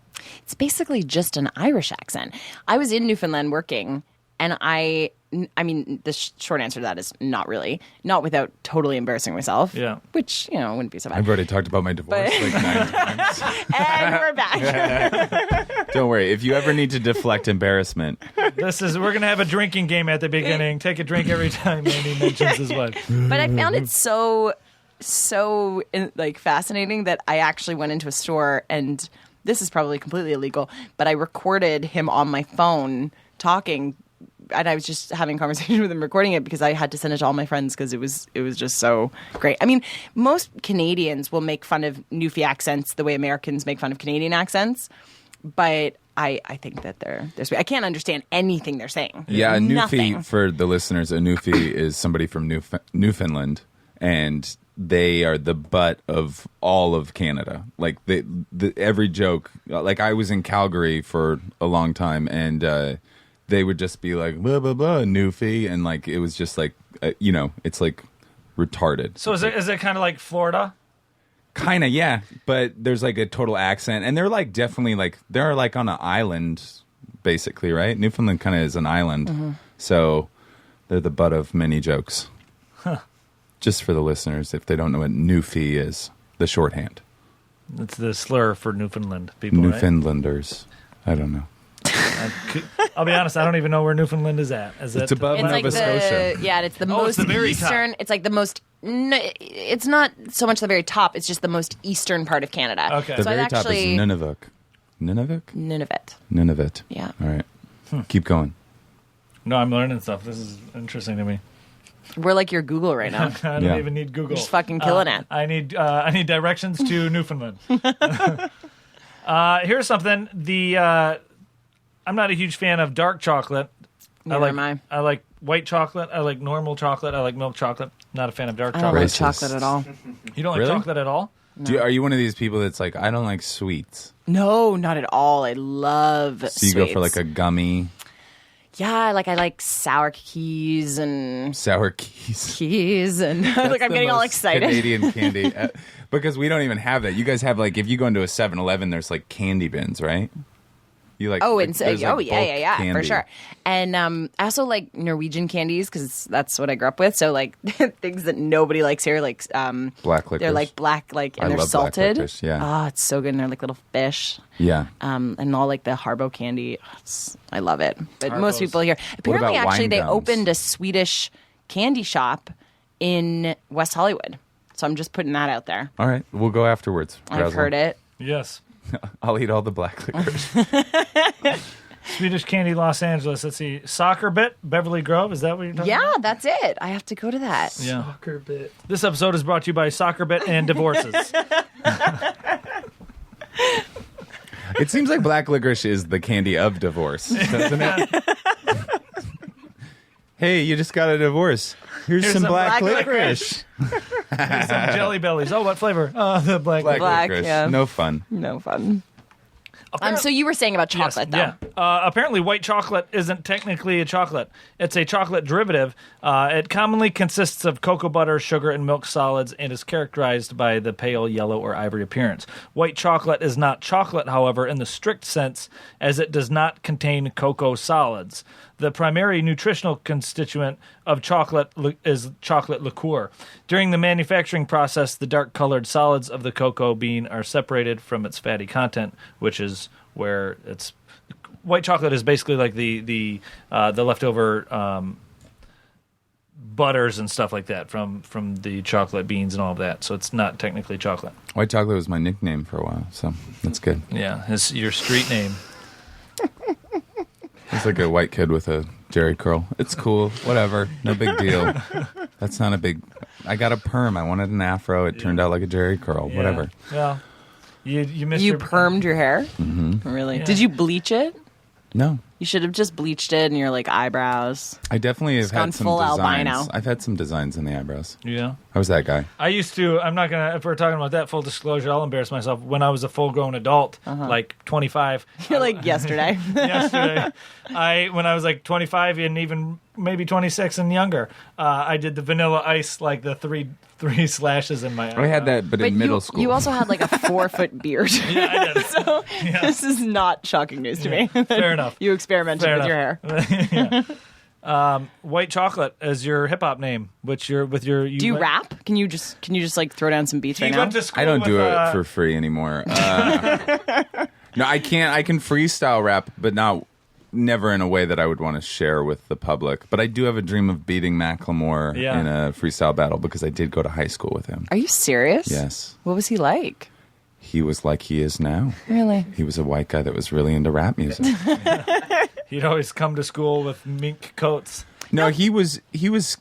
It's basically just an Irish accent. I was in Newfoundland working, and I mean, the short answer to that is not really. Not without totally embarrassing myself. Yeah. Which, wouldn't be so bad. I've already talked about my divorce like 9 times. And we're back. Don't worry. If you ever need to deflect embarrassment, We're gonna have a drinking game at the beginning. Take a drink every time Andy mentions his wife. But I found it so fascinating that I actually went into a store, and this is probably completely illegal, but I recorded him on my phone talking, and I was just having a conversation with him, recording it, because I had to send it to all my friends because it was just so great. I mean, most Canadians will make fun of Newfie accents the way Americans make fun of Canadian accents, but I think that they're sweet. I can't understand anything they're saying. yeah, a Nothing. Newfie, for the listeners, a Newfie is somebody from Newfoundland, and they are the butt of all of Canada. Like every joke. Like I was in Calgary for a long time, and they would just be like blah blah blah Newfie, and like it was just like it's like retarded. So is it kind of like Florida? Kind of, yeah. But there's like a total accent, and they're like definitely like they're like on an island, basically, right? Newfoundland kind of is an island, so they're the butt of many jokes. Just for the listeners, if they don't know what Newfie is, the shorthand. It's the slur for Newfoundland people, Newfoundlanders. I don't know. I'll be honest, I don't even know where Newfoundland is at. It's above Nova Scotia. Yeah, it's the Oh, it's most the very eastern. top. It's like the most. No, it's not so much the very top. It's just the most eastern part of Canada. Okay. The So very I've top is actually Nunavut. Nunavut? Nunavut. Nunavut. Yeah. All right. Keep going. No, I'm learning stuff. This is interesting to me. We're like your Google right now. I don't Yeah. even need Google. Just fucking killing it. I need directions to Newfoundland. Here's something. I'm not a huge fan of dark chocolate. Neither am I. I like white chocolate. I like normal chocolate. I like milk chocolate. Not a fan of dark I don't chocolate. like Racist. chocolate at all. You don't like Really? chocolate at all? Are you one of these people that's like, I don't like sweets? No, not at all. I love So you go for like a gummy Yeah, I like sour keys and sour keys. and That's like I'm the getting all most excited. Canadian candy. Because we don't even have that. You guys have like, if you go into a 7-Eleven, there's like candy bins, right? You like Oh, like, and there's, like, bulk yeah, for candy. sure. And I also like Norwegian candies because that's what I grew up with. So like things that nobody likes here, like Black licorice. they're like black, like and I they're love black salted. licorice, yeah. Oh, it's so good. And they're like little fish. Yeah. And all like the Harbo candy. I love it. But most Harbos. people here, apparently, about actually, wine they gums? opened a Swedish candy shop in West Hollywood. So I'm just putting that out there. All right. We'll go afterwards. I've Razzle. heard it. Yes. I'll eat all the black licorice. Swedish Candy, Los Angeles. Let's see. Soccer Bit, Beverly Grove. Is that what you're talking about? Yeah, that's it. I have to go to that. Yeah. Soccer Bit. This episode is brought to you by Soccer Bit and divorces. It seems like black licorice is the candy of divorce, doesn't it? Hey, you just got a divorce. Here's some black licorice. Here's some Jelly Bellies. Oh, what flavor? Oh, the black. Black, licorice. yeah. No fun. No fun. So you were saying about chocolate, though. Yeah. Apparently, white chocolate isn't technically a chocolate. It's a chocolate derivative. It commonly consists of cocoa butter, sugar, and milk solids, and is characterized by the pale yellow or ivory appearance. White chocolate is not chocolate, however, in the strict sense, as it does not contain cocoa solids. The primary nutritional constituent of chocolate is chocolate liqueur. During the manufacturing process, the dark-colored solids of the cocoa bean are separated from its fatty content, which is where it's white chocolate is basically like the leftover butters and stuff like that from the chocolate beans and all of that. So it's not technically chocolate. White chocolate was my nickname for a while, so that's good. Yeah, it's your street name. It's like a white kid with a Jerry curl. It's cool. Whatever. No big deal. That's not a big... I got a perm. I wanted an afro. It turned out like a Jerry curl. Yeah. Whatever. Well, you missed You your permed your hair? Mm-hmm. Really? Yeah. Did you bleach it? No. You should have just bleached it and your like eyebrows. I definitely have gone had some full designs. albino. I've had some designs in the eyebrows. Yeah. I was that guy. I used to. I'm not gonna. If we're talking about that, full disclosure, I'll embarrass myself. When I was a full-grown adult, like 25. You're like yesterday. Yesterday, when I was like 25 and even maybe 26 and younger, I did the Vanilla Ice, like the three slashes in my eye. I had that, but in middle school. You also had like a 4-foot beard. Yeah, I did. So this is not shocking news to me. Fair enough. You experimented Fair with enough. your hair. White Chocolate as your hip hop name, which you're with your. Do you rap? Can you just like throw down some beats He right now? went to school I don't with, do it for free anymore. No, I can't. I can freestyle rap, but never in a way that I would want to share with the public. But I do have a dream of beating Macklemore in a freestyle battle because I did go to high school with him. Are you serious? Yes. What was he like? He was like he is now. Really? He was a white guy that was really into rap music. He'd always come to school with mink coats. No, he was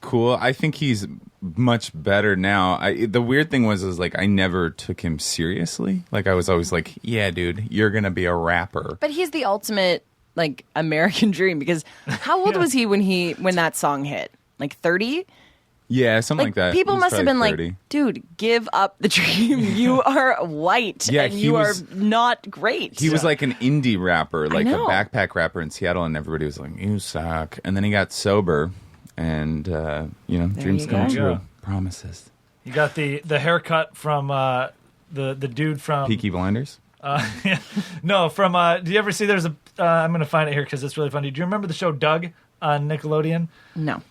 cool. I think he's much better now. The weird thing was like I never took him seriously. Like I was always like, yeah, dude, you're gonna be a rapper. But he's the ultimate like American dream because how old was he when that song hit? Like 30? Yeah, something like that. People He was must have been probably 30. like, dude, give up the dream. You are white Yeah, and he you was- are not great. He was like an indie rapper, like a know. backpack rapper in Seattle, and everybody was like, "You suck." And then he got sober, and dreams you come go. true. Yeah. Promises. You got the haircut from the dude from Peaky Blinders. No, from do you ever see? There's a. I'm gonna find it here because it's really funny. Do you remember the show Doug on Nickelodeon? No.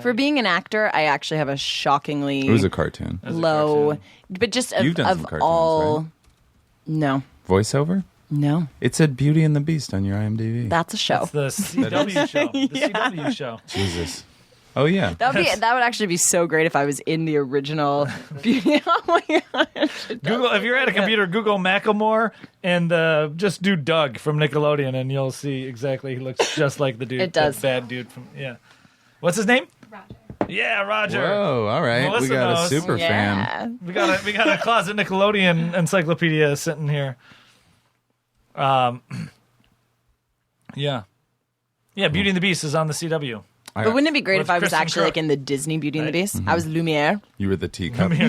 For being an actor, I actually have a shockingly It was a cartoon. low, but just You've done of some cartoons, all. right? No, Voiceover. no, It said Beauty and the Beast on your IMDb. that's a show. It's the CW show. The CW show. Jesus. Oh yeah. That would actually be so great if I was in the original Beauty. Oh my gosh! Google if you're at a computer, Google Macklemore and just do Doug from Nickelodeon, and you'll see exactly. He looks just like the dude. It does. That bad dude from What's his name? Roger. Yeah, Roger. Whoa. All right. Melissa we got knows. a super fan. Yeah. We got a closet Nickelodeon encyclopedia sitting here. Yeah, Beauty and the Beast is on the CW. But wouldn't it be great With if I was Kristen actually Crook. like in the Disney Beauty and the Right. Beast? I was Lumiere. You were the teacup. Yeah.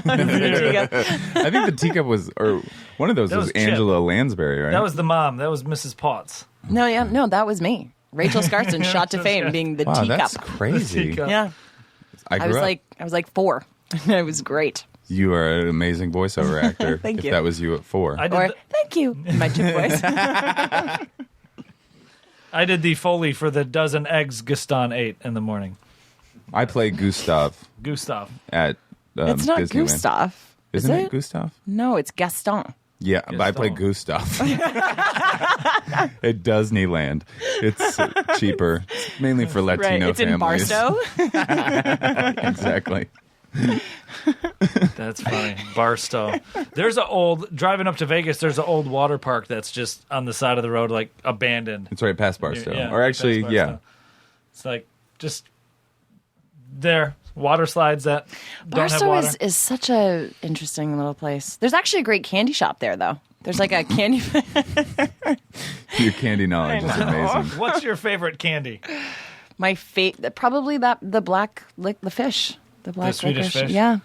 I think the teacup was, or one of those That was was Chip. Angela Lansbury, right? That was the mom. That was Mrs. Potts. No, that was me. Rachel Skarsten shot to fame being the wow, teacup. that's crazy. Teacup. Yeah. I I was grew up. like 4. It was great. You are an amazing voiceover actor. Thank if you. that was you at 4. I did. Or thank you in my chip voice. I did the Foley for the dozen eggs Gaston ate in the morning. I play Gustav Gustav. at It's not Disneyland. Gustav. Isn't is it Gustav? No, it's Gaston. Yeah, but I play Gustav at Disneyland. It's cheaper. It's mainly for Right. Latino It's in families. Barstow. Exactly. That's funny. Barstow. There's an old driving up to Vegas. There's an old water park that's just on the side of the road, like abandoned. It's right past Barstow. Yeah, or actually, past yeah. Barstow. It's like just there. Water slides that don't have Barstow water. is such a interesting little place. There's actually a great candy shop there, though. There's like a candy. Your candy knowledge is amazing. What's your favorite candy? My probably the black the fish, the black Swedish licorice. fish? Yeah,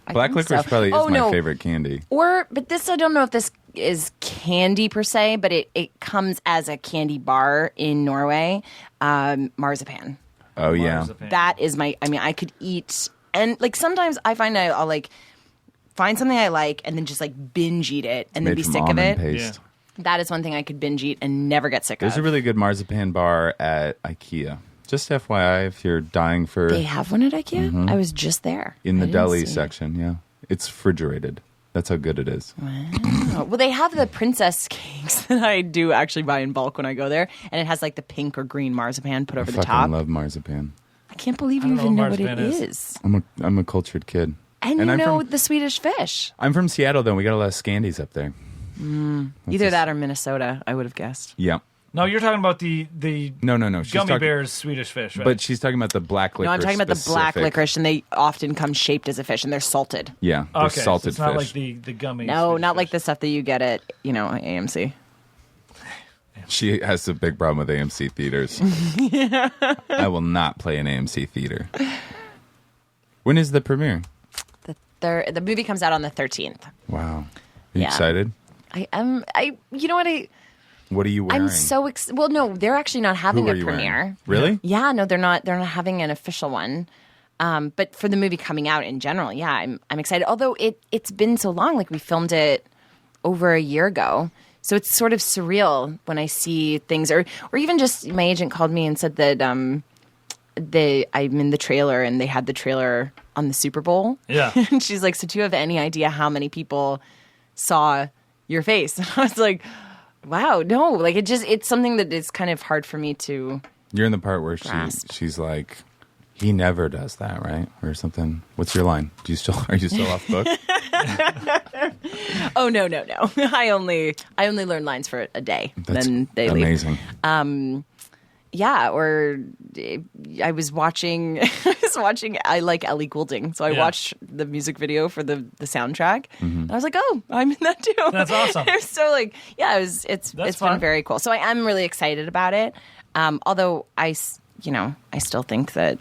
I Black think licorice so. probably Oh, is my no. favorite candy. But this I don't know if this is candy per se, but it comes as a candy bar in Norway. Marzipan. Oh, yeah. Marzipan. That is my. I mean, I could eat, and like sometimes I find I'll like find something I like and then just like binge eat it and then Made be from sick of almond it. paste. That is one thing I could binge eat and never get sick There's a of. really good marzipan bar at IKEA. Just FYI, if you're dying for They have one at IKEA. I was just there in I the didn't deli see it. section. Yeah, it's refrigerated. That's how good it is. Oh, well, they have the princess cakes that I do actually buy in bulk when I go there, and it has like the pink or green marzipan put over I the top. fucking love marzipan. I can't believe I you don't even know know what what it marzipan is. I'm a cultured kid. And you I'm know from, the Swedish fish. I'm from Seattle, though. We got a lot of Scandies up there. Either that or Minnesota, I would have guessed. Yeah. No, you're talking about the No. She's gummy talking, bears Swedish fish, right? But she's talking about the black licorice. No, I'm talking about the black specific. licorice, and they often come shaped as a fish, and they're salted. Yeah, they're okay, salted so it's not fish. like the gummy. No, Swedish not like fish. the stuff that you get at AMC. She has a big problem with AMC theaters. I will not play an AMC theater. When is the premiere? The movie comes out on the 13th. Wow. Are you excited? I am. You know what? What are you wearing? I'm so well. No, they're actually not having Who a are you premiere. wearing? Really? Yeah. No, they're not. They're not having an official one. But for the movie coming out in general, yeah, I'm excited. Although it's been so long. Like we filmed it over a year ago. So it's sort of surreal when I see things, or even just my agent called me and said that I'm in the trailer, and they had the trailer on the Super Bowl. Yeah, and she's like, "So do you have any idea how many people saw your face?" And I was like, "Wow, no!" Like it's something that is kind of hard for me to. You're in the part where grasp. she's like, he never does that, right? Or something. What's your line? Are you still off book? Oh no! I only learn lines for a day. That's then they amazing. leave. Yeah, or I was watching I Like Ellie Goulding, so I watched the music video for the soundtrack, and I was like, oh, I'm in that too. That's awesome. It was so it's fun. been very cool. So I am really excited about it. Although I still think that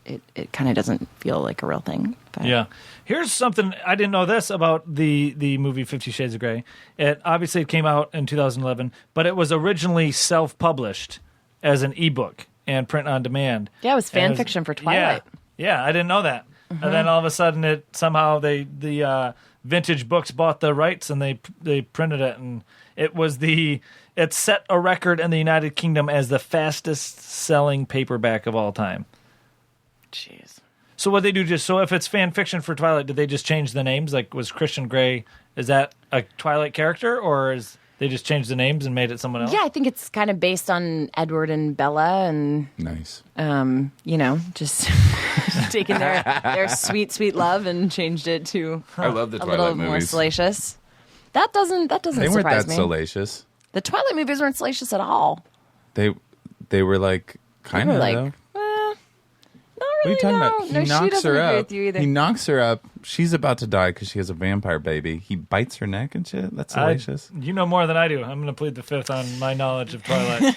it kind of doesn't feel like a real thing. But. Yeah. Here's something I didn't know this about the movie 50 Shades of Grey. It came out in 2011, but it was originally self-published as an ebook and print on demand. Yeah, it was fan fiction for Twilight. Yeah, I didn't know that. And then all of a sudden the Vintage Books bought the rights and they printed it, and it set a record in the United Kingdom as the fastest selling paperback of all time. Jeez. So what they do if it's fan fiction for Twilight, did they just change the names? Like, was Christian Grey, is that a Twilight character, or is they just changed the names and made it someone else? Yeah, I think it's kind of based on Edward and Bella, and Nice. Just taking their sweet, sweet love and changed it to I love the a Twilight little movies. more salacious. That doesn't They weren't surprise that me. salacious. The Twilight movies weren't salacious at all. They were like kind of though. Not What are really. you talking about? No, she doesn't agree with you either. He knocks her up. She's about to die because she has a vampire baby. He bites her neck and shit. That's salacious. You know more than I do. I'm going to plead the fifth on my knowledge of Twilight.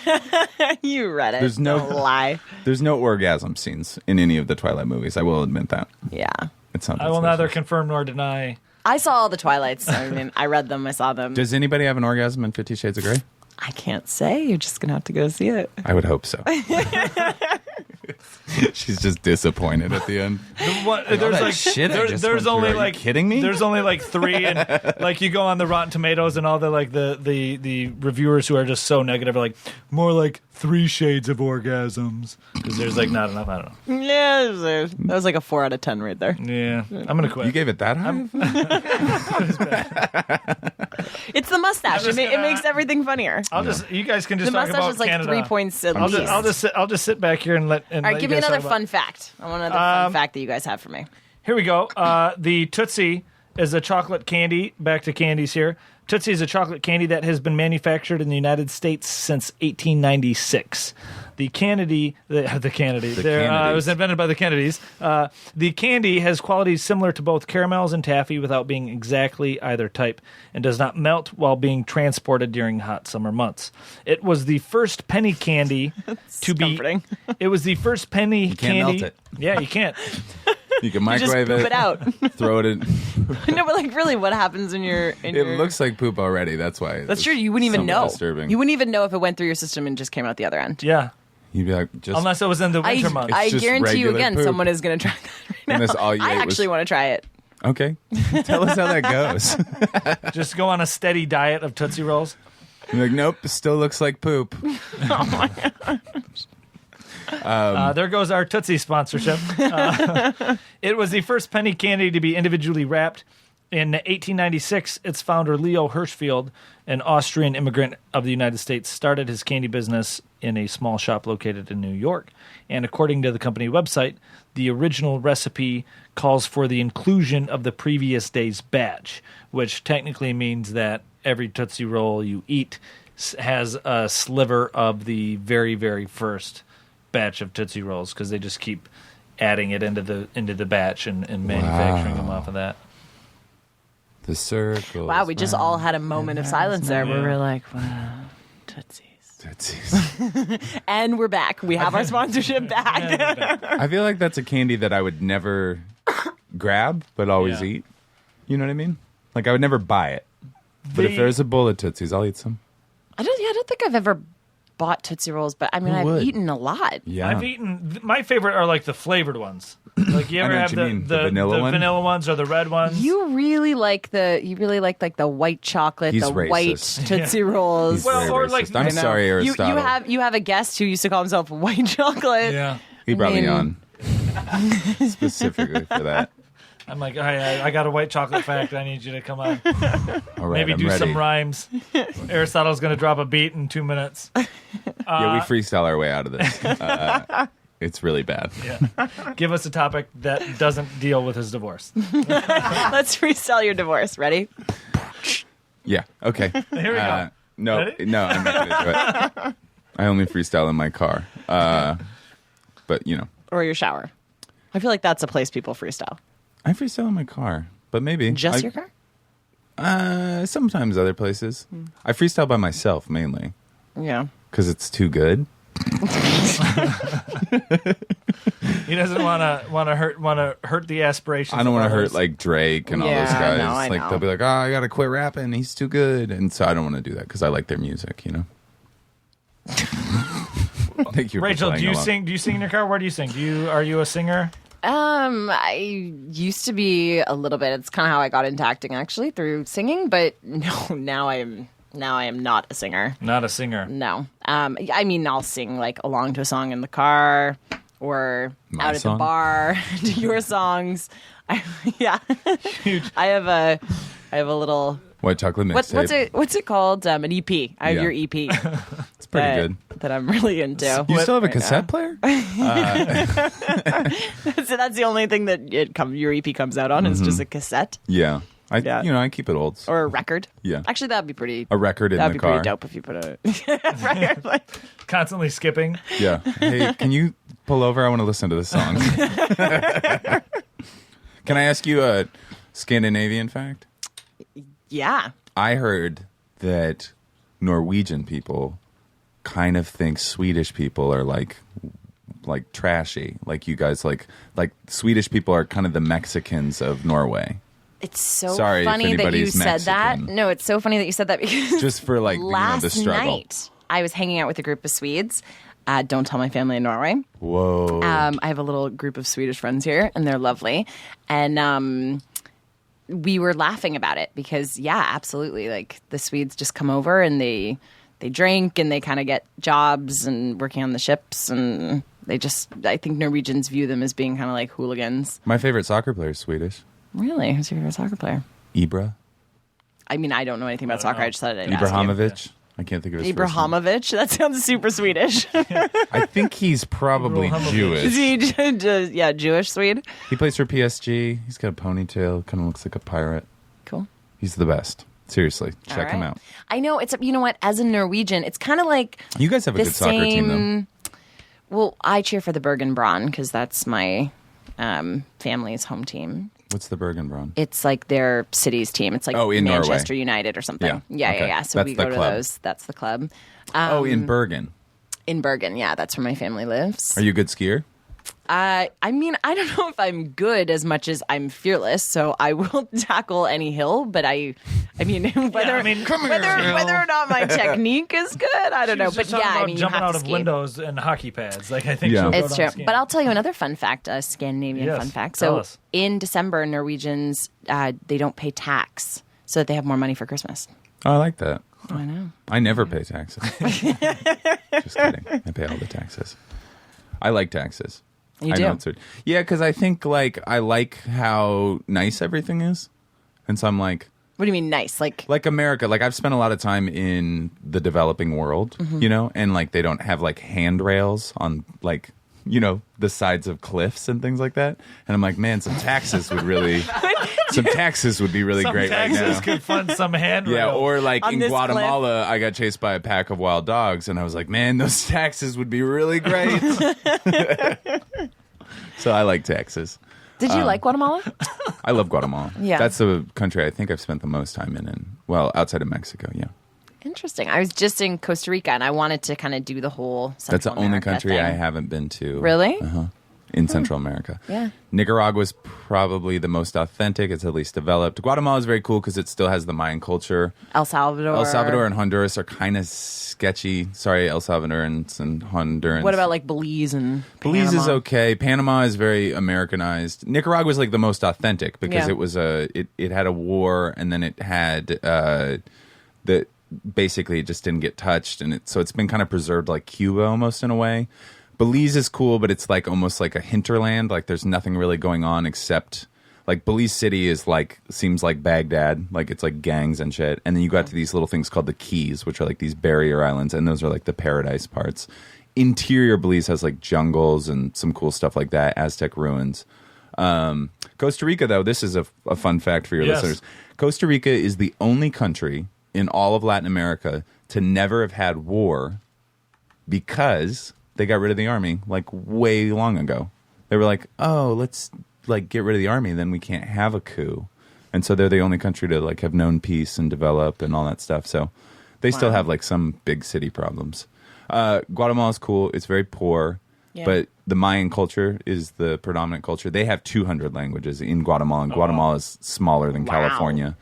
You read it. There's no Don't lie. There's no orgasm scenes in any of the Twilight movies. I will admit that. Yeah. It's not. I will neither confirm nor deny. I saw all the Twilights. I mean, I read them. I saw them. Does anybody have an orgasm in 50 Shades of Grey? I can't say. You're just gonna have to go see it. I would hope so. She's just disappointed at the end. There's only Are you kidding me? There's only like 3, and like you go on the Rotten Tomatoes and all the reviewers who are just so negative are like more like 3 shades of orgasms because there's like not enough. I don't know. Yeah, that was like a 4 out of 10 right there. Yeah, I'm gonna quit. You gave it that high? It's the mustache. It makes everything funnier. You guys can just The talk mustache about is like Canada. 3 points at least. I'll just sit back here and let. All right, give me another fun fact. I want another fun fact that you guys have for me. Here we go. The Tootsie is a chocolate candy. Back to candies here. Tootsie is a chocolate candy that has been manufactured in the United States since 1896. It was invented by the Kennedys. The candy has qualities similar to both caramels and taffy without being exactly either type, and does not melt while being transported during hot summer months. It was the first penny candy to be. Comforting. It was the first penny can't candy. melt it. Yeah, you can't. You can You just microwave poop it out. throw it in. No, but like really, what happens in your? It looks like poop already. That's why. That's true. You wouldn't even know. Disturbing. You wouldn't even know if it went through your system and just came out the other end. Yeah, You'd be like, just unless it was in the winter months. I just guarantee you regular again, poop. someone is going to try that right now. And that's all you I ate was- actually want to try it. okay. Tell us how that goes. Just go on a steady diet of Tootsie Rolls. You're like, nope, still looks like poop. There goes our Tootsie sponsorship. It was the first penny candy to be individually wrapped. In 1896, its founder, Leo Hirschfeld, an Austrian immigrant of the United States, started his candy business in a small shop located in New York. And according to the company website, the original recipe calls for the inclusion of the previous day's batch, which technically means that every Tootsie Roll you eat has a sliver of the very, very first batch of Tootsie Rolls, because they just keep adding it into the batch and manufacturing them off of that. The circle. Wow, we just all had a moment of silence there where we were like, wow. Tootsies. And we're back. We have our sponsorship back. I feel like that's a candy that I would never grab, but always eat. You know what I mean? Like, I would never buy it. But if there's a bowl of Tootsies, I'll eat some. I don't think I've ever bought Tootsie Rolls, but I mean, I've eaten a lot. Yeah. I've eaten. My favorite are like the flavored ones. Like you ever have the vanilla ones or the red ones? You really like the white chocolate, He's the racist. white Tootsie Rolls. He's Well, very or racist. like- I'm I know. sorry, You Aristotle. have a guest who used to call himself white chocolate. Yeah. He brought me mean- on specifically for that. I'm like, I got a white chocolate fact. I need you to come on. All right, Maybe I'm do ready. some rhymes. Aristotle's going to drop a beat in 2 minutes. Yeah, we freestyle our way out of this. It's really bad. Yeah. Give us a topic that doesn't deal with his divorce. Let's freestyle your divorce. Ready? Yeah. Okay. Here we go. No, Ready? no, I'm not going to do it. I only freestyle in my car. But Or your shower. I feel like that's a place people freestyle. I freestyle in my car. But maybe Just your car? Sometimes other places. I freestyle by myself mainly Yeah. because it's too good. He doesn't want to hurt the aspirations. I don't want to hurt others. like Drake and all Yeah, those guys. no, I like know. they'll be like, "Oh, I gotta quit rapping. He's too good," and so I don't want to do that because I like their music. Thank you, for Rachel, playing do you along. sing? Do you sing in your car? Where do you sing? Are you a singer? I used to be a little bit. It's kind of how I got into acting, actually, through singing. But no, now I am not a singer. Not a singer. No. I mean, I'll sing like along to a song in the car or My out at song? the bar to your songs. Yeah. I have a little. White chocolate mixtape? What's it called? An EP. I have Yeah. your EP. It's pretty good. That I'm really into. You still have a right cassette now. player? So that's the only thing that your EP comes out on is just a cassette Yeah. Yeah. I keep it old. or a record. Yeah. Actually, that'd be pretty. A record in That'd the be car. pretty dope if you put a record. Like, Constantly skipping. Yeah. Hey, can you pull over? I want to listen to this song. Can I ask you a Scandinavian fact? yeah. I heard that Norwegian people kind of think Swedish people are like trashy. Like you guys like Swedish people are kind of the Mexicans of Norway. It's so Sorry if funny that you anybody's said that. Mexican. No, it's so funny that you said that because Just for like last the struggle. night I was hanging out with a group of Swedes. Don't tell my family in Norway. Whoa. I have a little group of Swedish friends here, and they're lovely. And we were laughing about it because, yeah, absolutely. Like the Swedes just come over and they drink and they kind of get jobs and working on the ships, and I think Norwegians view them as being kind of like hooligans. My favorite soccer player is Swedish. Really? Who's your favorite soccer player? Ibra. I mean, I don't know anything about soccer. I just thought I'd ask you. Ibrahimovic. I can't think of his first name. Ibrahimovic? That sounds super Swedish. I think he's probably Ibrahimovic. Jewish. Is he Jewish Swede? He plays for PSG. He's got a ponytail. Kind of looks like a pirate. Cool. He's the best. Seriously, check him out. I know. You know what? As a Norwegian, it's kind of like You guys have a the good soccer team, same. Well, I cheer for the Bergen Braun because that's my family's home team. though. What's the Bergenbraun? It's like their city's team. It's like in Manchester Norway. United or something. Yeah. Okay. Yeah. So That's we the go to club. those. That's the club. In Bergen. In Bergen. Yeah, that's where my family lives. Are you a good skier? I mean, I don't know if I'm good as much as I'm fearless, so I will tackle any hill. But I mean, whether or not my technique is good, I don't know. But yeah, I mean, you jumping have out to of ski. windows and hockey pads. Like I think Yeah. she'll go It's down true. skiing. But I'll tell you another fun fact, a Scandinavian Yes, fun fact. tell So us. in December, Norwegians, they don't pay tax so that they have more money for Christmas. Oh, I like that. Oh, I know. I never pay taxes. Just kidding. I pay all the taxes. I like taxes. You I do? know it's yeah, because I think I like how nice everything is, and so I'm like What do you mean nice? Like America. Like I've spent a lot of time in the developing world, and like they don't have like handrails on the sides of cliffs and things like that. And I'm like, man, some taxes would be really some great right taxes now. could fund some handrail. Yeah, or like On in this Guatemala, I got chased by a pack of wild dogs, and I was like, man, those taxes would be really great. So I like taxes. did you like Guatemala? I love Guatemala. Yeah. That's the country I think I've spent the most time in, outside of Mexico, yeah. Interesting. I was just in Costa Rica, and I wanted to kind of do the whole Central That's the only America country thing. I haven't been to. Really? In Central America. Yeah. Nicaragua is probably the most authentic. It's at least developed. Guatemala is very cool because it still has the Mayan culture. El Salvador. El Salvador and Honduras are kind of sketchy. Sorry, El Salvadorans and Hondurans. What about like Belize and Belize Panama? is okay. Panama is very Americanized. Nicaragua is like the most authentic because Yeah. it was it had a war and then it had basically it just didn't get touched so it's been kind of preserved like Cuba almost in a way. Belize is cool, but it's like almost like a hinterland. Like there's nothing really going on except like Belize City is like seems like Baghdad. Like it's like gangs and shit. And then you got to these little things called the Keys, which are like these barrier islands, and those are like the paradise parts. Interior Belize has like jungles and some cool stuff like that, Aztec ruins. Costa Rica, though, this is a fun fact for your listeners. Costa Rica is the only country in all of Latin America to never have had war because they got rid of the army like way long ago. They were like, oh, let's like get rid of the army, then we can't have a coup. And so they're the only country to like have known peace and develop and all that stuff. So they still have like some big city problems. Guatemala is cool. It's very poor. Yeah. But the Mayan culture is the predominant culture. They have 200 languages in Guatemala, and Guatemala is smaller than California.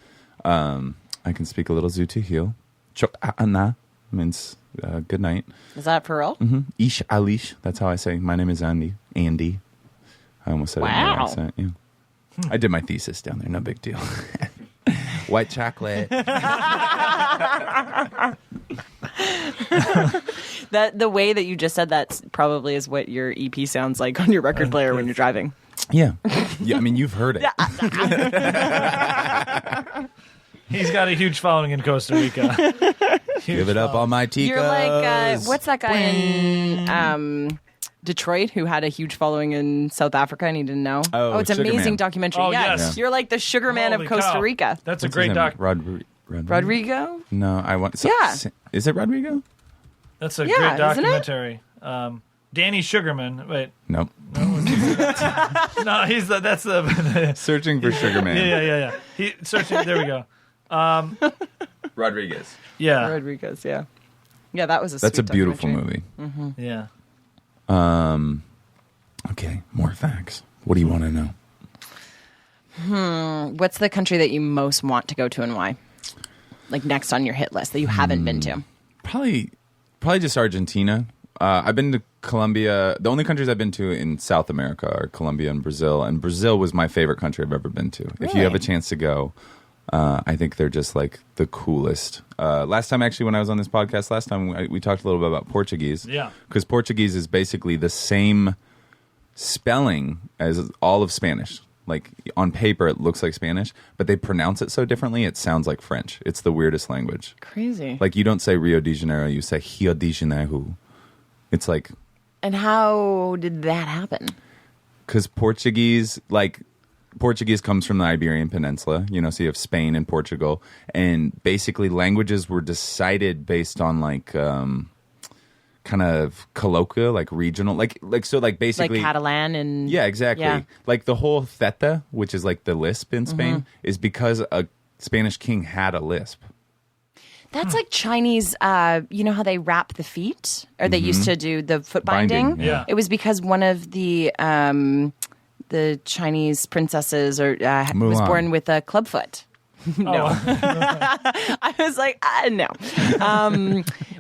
I can speak a little Zutihil. Chok'ana means good night. Is that for real? Mm-hmm. Ish Alish. That's how I say, my name is Andy. Andy. I almost said it in an accent. Yeah. I did my thesis down there. No big deal. White chocolate. That the way that you just said that probably is what your EP sounds like on your record player when you're driving. Yeah. Yeah. I mean, you've heard it. He's got a huge following in Costa Rica. Give it up, all my ticos. You're like, what's that guy in Detroit who had a huge following in South Africa and he didn't know? Oh, it's an Sugar amazing Man. documentary. Oh, yes. yes. You're like the sugar man Holy of Costa cow. Rica. That's a What's great his name? doc. Rodrigo? No, I want. Yeah. Is it Rodrigo? That's a Yeah, great isn't it? documentary. Danny Sugarman. Wait, Nope. no, he's that's the Searching for Sugar Man. yeah. He searching. There we go. Rodriguez. Yeah, Rodriguez, yeah. Yeah, that was a That's a sweet beautiful documentary. movie. yeah. Okay, more facts. What do you want to know? What's the country that you most want to go to and why? Like next on your hit list that you haven't been to? Probably just Argentina. I've been to Colombia. The only countries I've been to in South America are Colombia and Brazil was my favorite country I've ever been to. If you have a chance to go, I think they're just like the coolest. Last time, actually, when I was on this podcast, we talked a little bit about Portuguese. Yeah. Because Portuguese is basically the same spelling as all of Spanish. Like on paper, it looks like Spanish, but they pronounce it so differently, it sounds like French. It's the weirdest language. Crazy. Like you don't say Rio de Janeiro, you say Rio de Janeiro. It's like... And how did that happen? Because Portuguese comes from the Iberian Peninsula, so you have Spain and Portugal, and basically languages were decided based on like kind of colloquial, like regional, like basically Like Catalan and... Yeah, exactly. Yeah. Like the whole theta, which is like the lisp in Spain, is because a Spanish king had a lisp. That's like Chinese, you know how they wrap the feet? Or they used to do the foot binding? Yeah. It was because one of the Chinese princesses was Mulan. born with a clubfoot. No. I was like, no.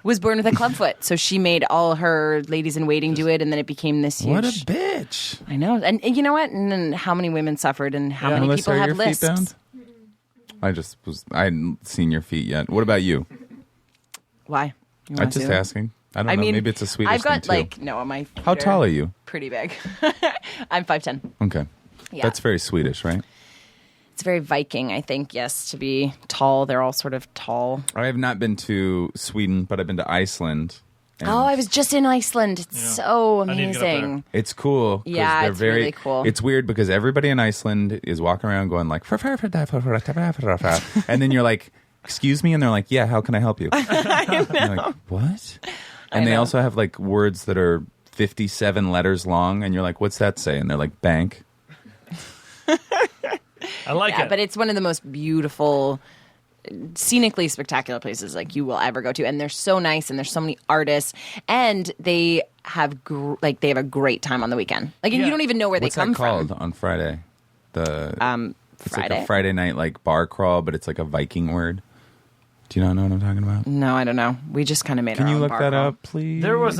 Was born with a clubfoot. So she made all her ladies in waiting do it, and then it became this huge... What a bitch. I know. And you know what? And then how many women suffered and how many Melissa, people are have your lisps? feet bound? I hadn't seen your feet yet. What about you? Why? You I'm wanna just see them? asking. I don't know. Maybe it's a Swedish I've got thing too. my feet How tall are you? Pretty big. I'm 5'10". Okay. Yeah. That's very Swedish, right? It's very Viking, I think, yes, to be tall. They're all sort of tall. I have not been to Sweden, but I've been to Iceland. and Oh, I was just in Iceland. It's so I need to get up there. amazing. It's cool. 'cause Yeah, they're it's very really cool. It's weird because everybody in Iceland is walking around going like, and then you're like, excuse me? And they're like, yeah, how can I help you? And you're like, what? And they know. also have like words that are 57 letters long, and you're like, what's that say? And they're like, bank. I like Yeah, it. but it's one of the most beautiful scenically spectacular places like you will ever go to, and they're so nice, and there's so many artists, and they have they have a great time on the weekend. Like, and you don't even know where What's they come that called from. on Friday? It's Friday? like a Friday night like bar crawl, but it's like a Viking word. Do you not know what I'm talking about? No, I don't know. We just kind of made Can our you own look bar that crawl. up, please? There was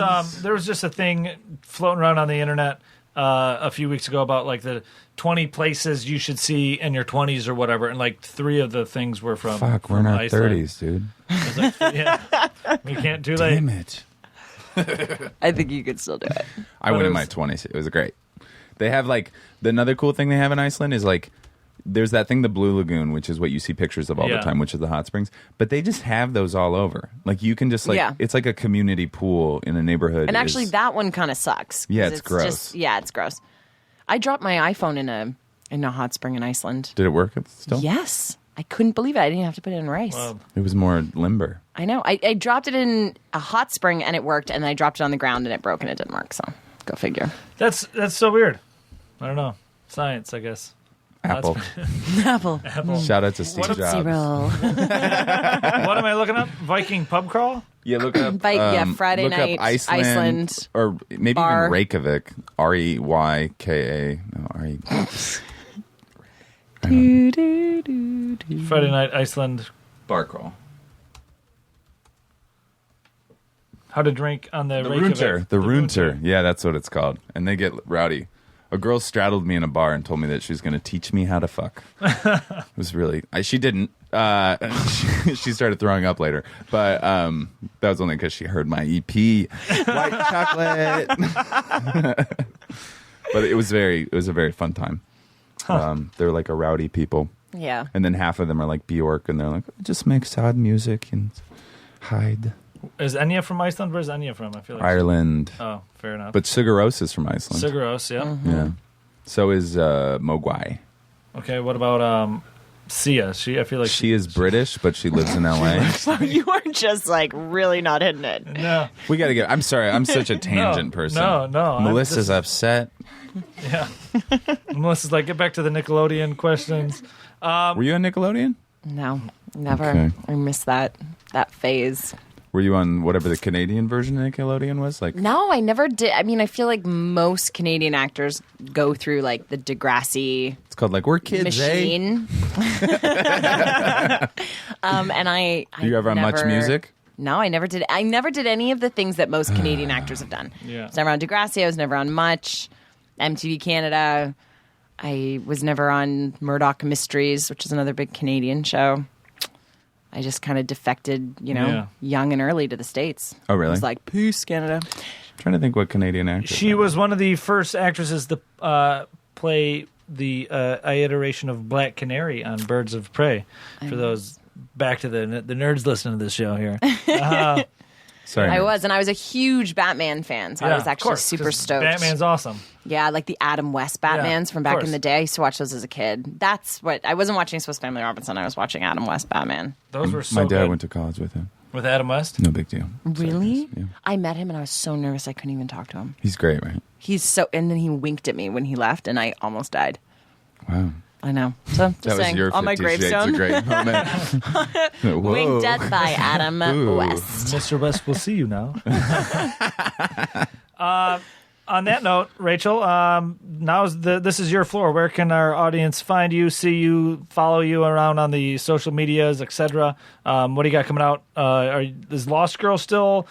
just a thing floating around on the internet a few weeks ago about like the 20 places you should see in your 20s or whatever, and like 3 of the things were from Fuck, we're in from our Iceland. 30s, dude. It's like, yeah, we can't do that. Damn it. I think you could still do it. I went in my 20s. It was great. They have like another cool thing they have in Iceland is like there's that thing, the Blue Lagoon, which is what you see pictures of all the Yeah. time, which is the hot springs. But they just have those all over. Like you can just like it's like a community pool in a neighborhood. And actually, that one kind of sucks. 'Cause Yeah, it's gross. It's gross. I dropped my iPhone in a hot spring in Iceland. Did it work still? Yes. I couldn't believe it. I didn't have to put it in rice. Wow. It was more limber. I know. I dropped it in a hot spring and it worked, and then I dropped it on the ground and it broke and it didn't work. So go figure. That's so weird. I don't know. Science, I guess. Apple. Apple. Shout out to Steve Jobs. Zero. What am I looking up? Viking pub crawl? Yeah, look up. Friday look night, up Iceland, or maybe bar. even Reykjavik. Reyka. No, R-E. Friday night Iceland Bar crawl. how to drink on the Reykjavik. The Runter. Yeah, that's what it's called. And they get rowdy. A girl straddled me in a bar and told me that she was going to teach me how to fuck. It was really... she didn't. She started throwing up later. But that was only because she heard my EP. White chocolate. But it was a very fun time. They're like a rowdy people. Yeah. And then half of them are like Bjork, and they're like, just make sad music and hide. Is Enya from Iceland? Where's Enya from? I feel like Ireland. Oh, fair enough. But Sigur Rós is from Iceland. Sigur Rós, yeah. Yeah. So is Mogwai. Okay, what about Sia? I feel like She is British, but she lives in LA. You are just like really not hitting it. No, We got to get... I'm sorry. I'm such a tangent person. no. Melissa's upset. Yeah. Melissa's like, get back to the Nickelodeon questions. Were you on Nickelodeon? No, never. Okay. I missed that phase. Were you on whatever the Canadian version of Nickelodeon was? Like, No, I never did. I mean, I feel like most Canadian actors go through like the Degrassi it's called like We're Kids, machine. And I Do you ever on Much Music? No, I never did. I never did any of the things that most Canadian actors have done. Yeah. I was never on Degrassi. I was never on Much. MTV Canada. I was never on Murdoch Mysteries, which is another big Canadian show. I just kind of defected, young and early to the States. Oh, really? I was like, peace, Canada. I'm trying to think what Canadian actor. She was one of the first actresses to play the iteration of Black Canary on Birds of Prey. For those back to the nerds listening to this show here. Sorry. I was, and I was a huge Batman fan, so I was of actually course, super 'cause stoked. Batman's awesome. Yeah, like the Adam West Batmans from of back course. in the day. I used to watch those as a kid. That's what I wasn't watching Swiss Family Robinson. I was watching Adam West Batman. Those were so My dad good. went to college with him. With Adam West. No big deal. Really? Yeah. I met him and I was so nervous I couldn't even talk to him. He's great, right? He's so, and then he winked at me when he left, and I almost died. Wow. I know. So just That was saying, your on my 50 Shades gravestone, of Grey moment. Whoa. winked at by Adam West. Mr. West, we'll see you now. On that note, Rachel, this is your floor. Where can our audience find you, see you, follow you around on the social medias, etc.? What do you got coming out? Is Lost Girl still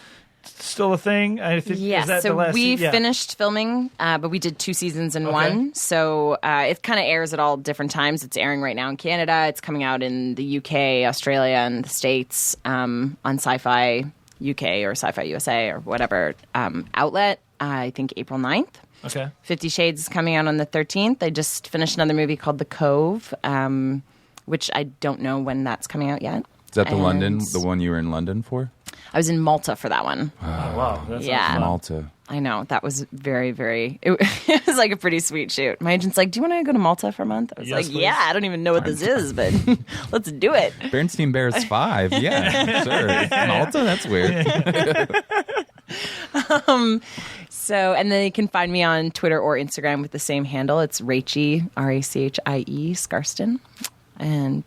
a thing? I think, Yes, is that the so last we yeah. finished filming, but we did 2 seasons in one. So it kind of airs at all different times. It's airing right now in Canada. It's coming out in the UK, Australia, and the States on Sci-Fi UK or Sci-Fi USA or whatever outlet. I think April 9th. Okay. 50 Shades is coming out on the 13th. I just finished another movie called The Cove, which I don't know when that's coming out yet. Is that the And one you were in London for? I was in Malta for that one. Oh, wow. That sounds Yeah. fun. Malta. I know. That was very, very... It was like a pretty sweet shoot. My agent's like, do you want to go to Malta for a month? I was Yes, like, please. yeah, I don't even know what this is, but let's do it. Bernstein Bears 5. Yeah, sure. Malta? That's weird. So, and then you can find me on Twitter or Instagram with the same handle. It's Rachie, Rachie, Skarsten. And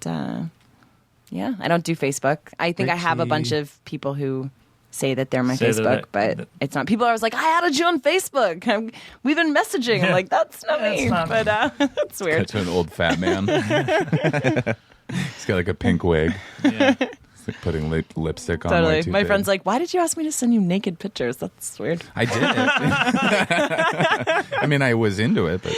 Yeah, I don't do Facebook. I think I have a bunch of people who say that they're my Say that Facebook, but it's not. People are always like, I added you on Facebook. We've been messaging. I'm like, that's not me. But that's weird. To an old fat man. He's got like a pink wig. Yeah. It's like putting lipstick on. Totally. way too My big. friend's like, why did you ask me to send you naked pictures? That's weird. I did it. I mean, I was into it, but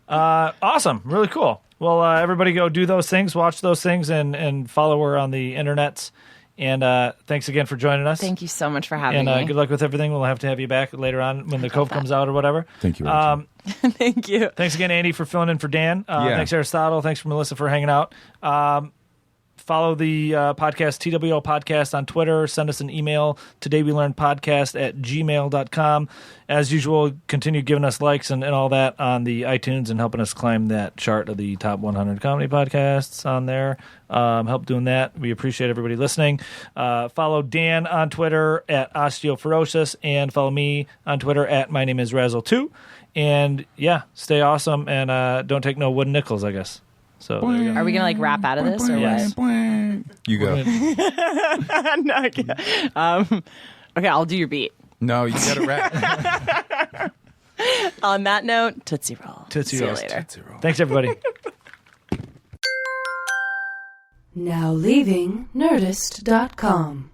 Awesome. Really cool. Well, everybody go do those things, watch those things, and follow her on the internets. And thanks again for joining us. Thank you so much for having me. And good luck with everything. We'll have to have you back later on when the Cove comes out or whatever. thank you. Rachel. Thank you. Thanks again, Andy, for filling in for Dan. Yeah. Thanks, Aristotle. Thanks for Melissa for hanging out. Follow the podcast, TWO Podcast, on Twitter. Send us an email, todaywelearnpodcast@gmail.com. As usual, continue giving us likes and all that on the iTunes and helping us climb that chart of the top 100 comedy podcasts on there. Help doing that. We appreciate everybody listening. Follow Dan on Twitter at Osteoferosis and follow me on Twitter at My Name is Razzle2. And yeah, stay awesome and don't take no wooden nickels, I guess. So there you go. Are we going to rap out of this or Yes. what? You go. No, I can't. Okay, I'll do your beat. No, you got to rap. On that note, Tootsie Roll. Tootsie See you Rolls. later. Thanks, everybody. Now leaving Nerdist.com.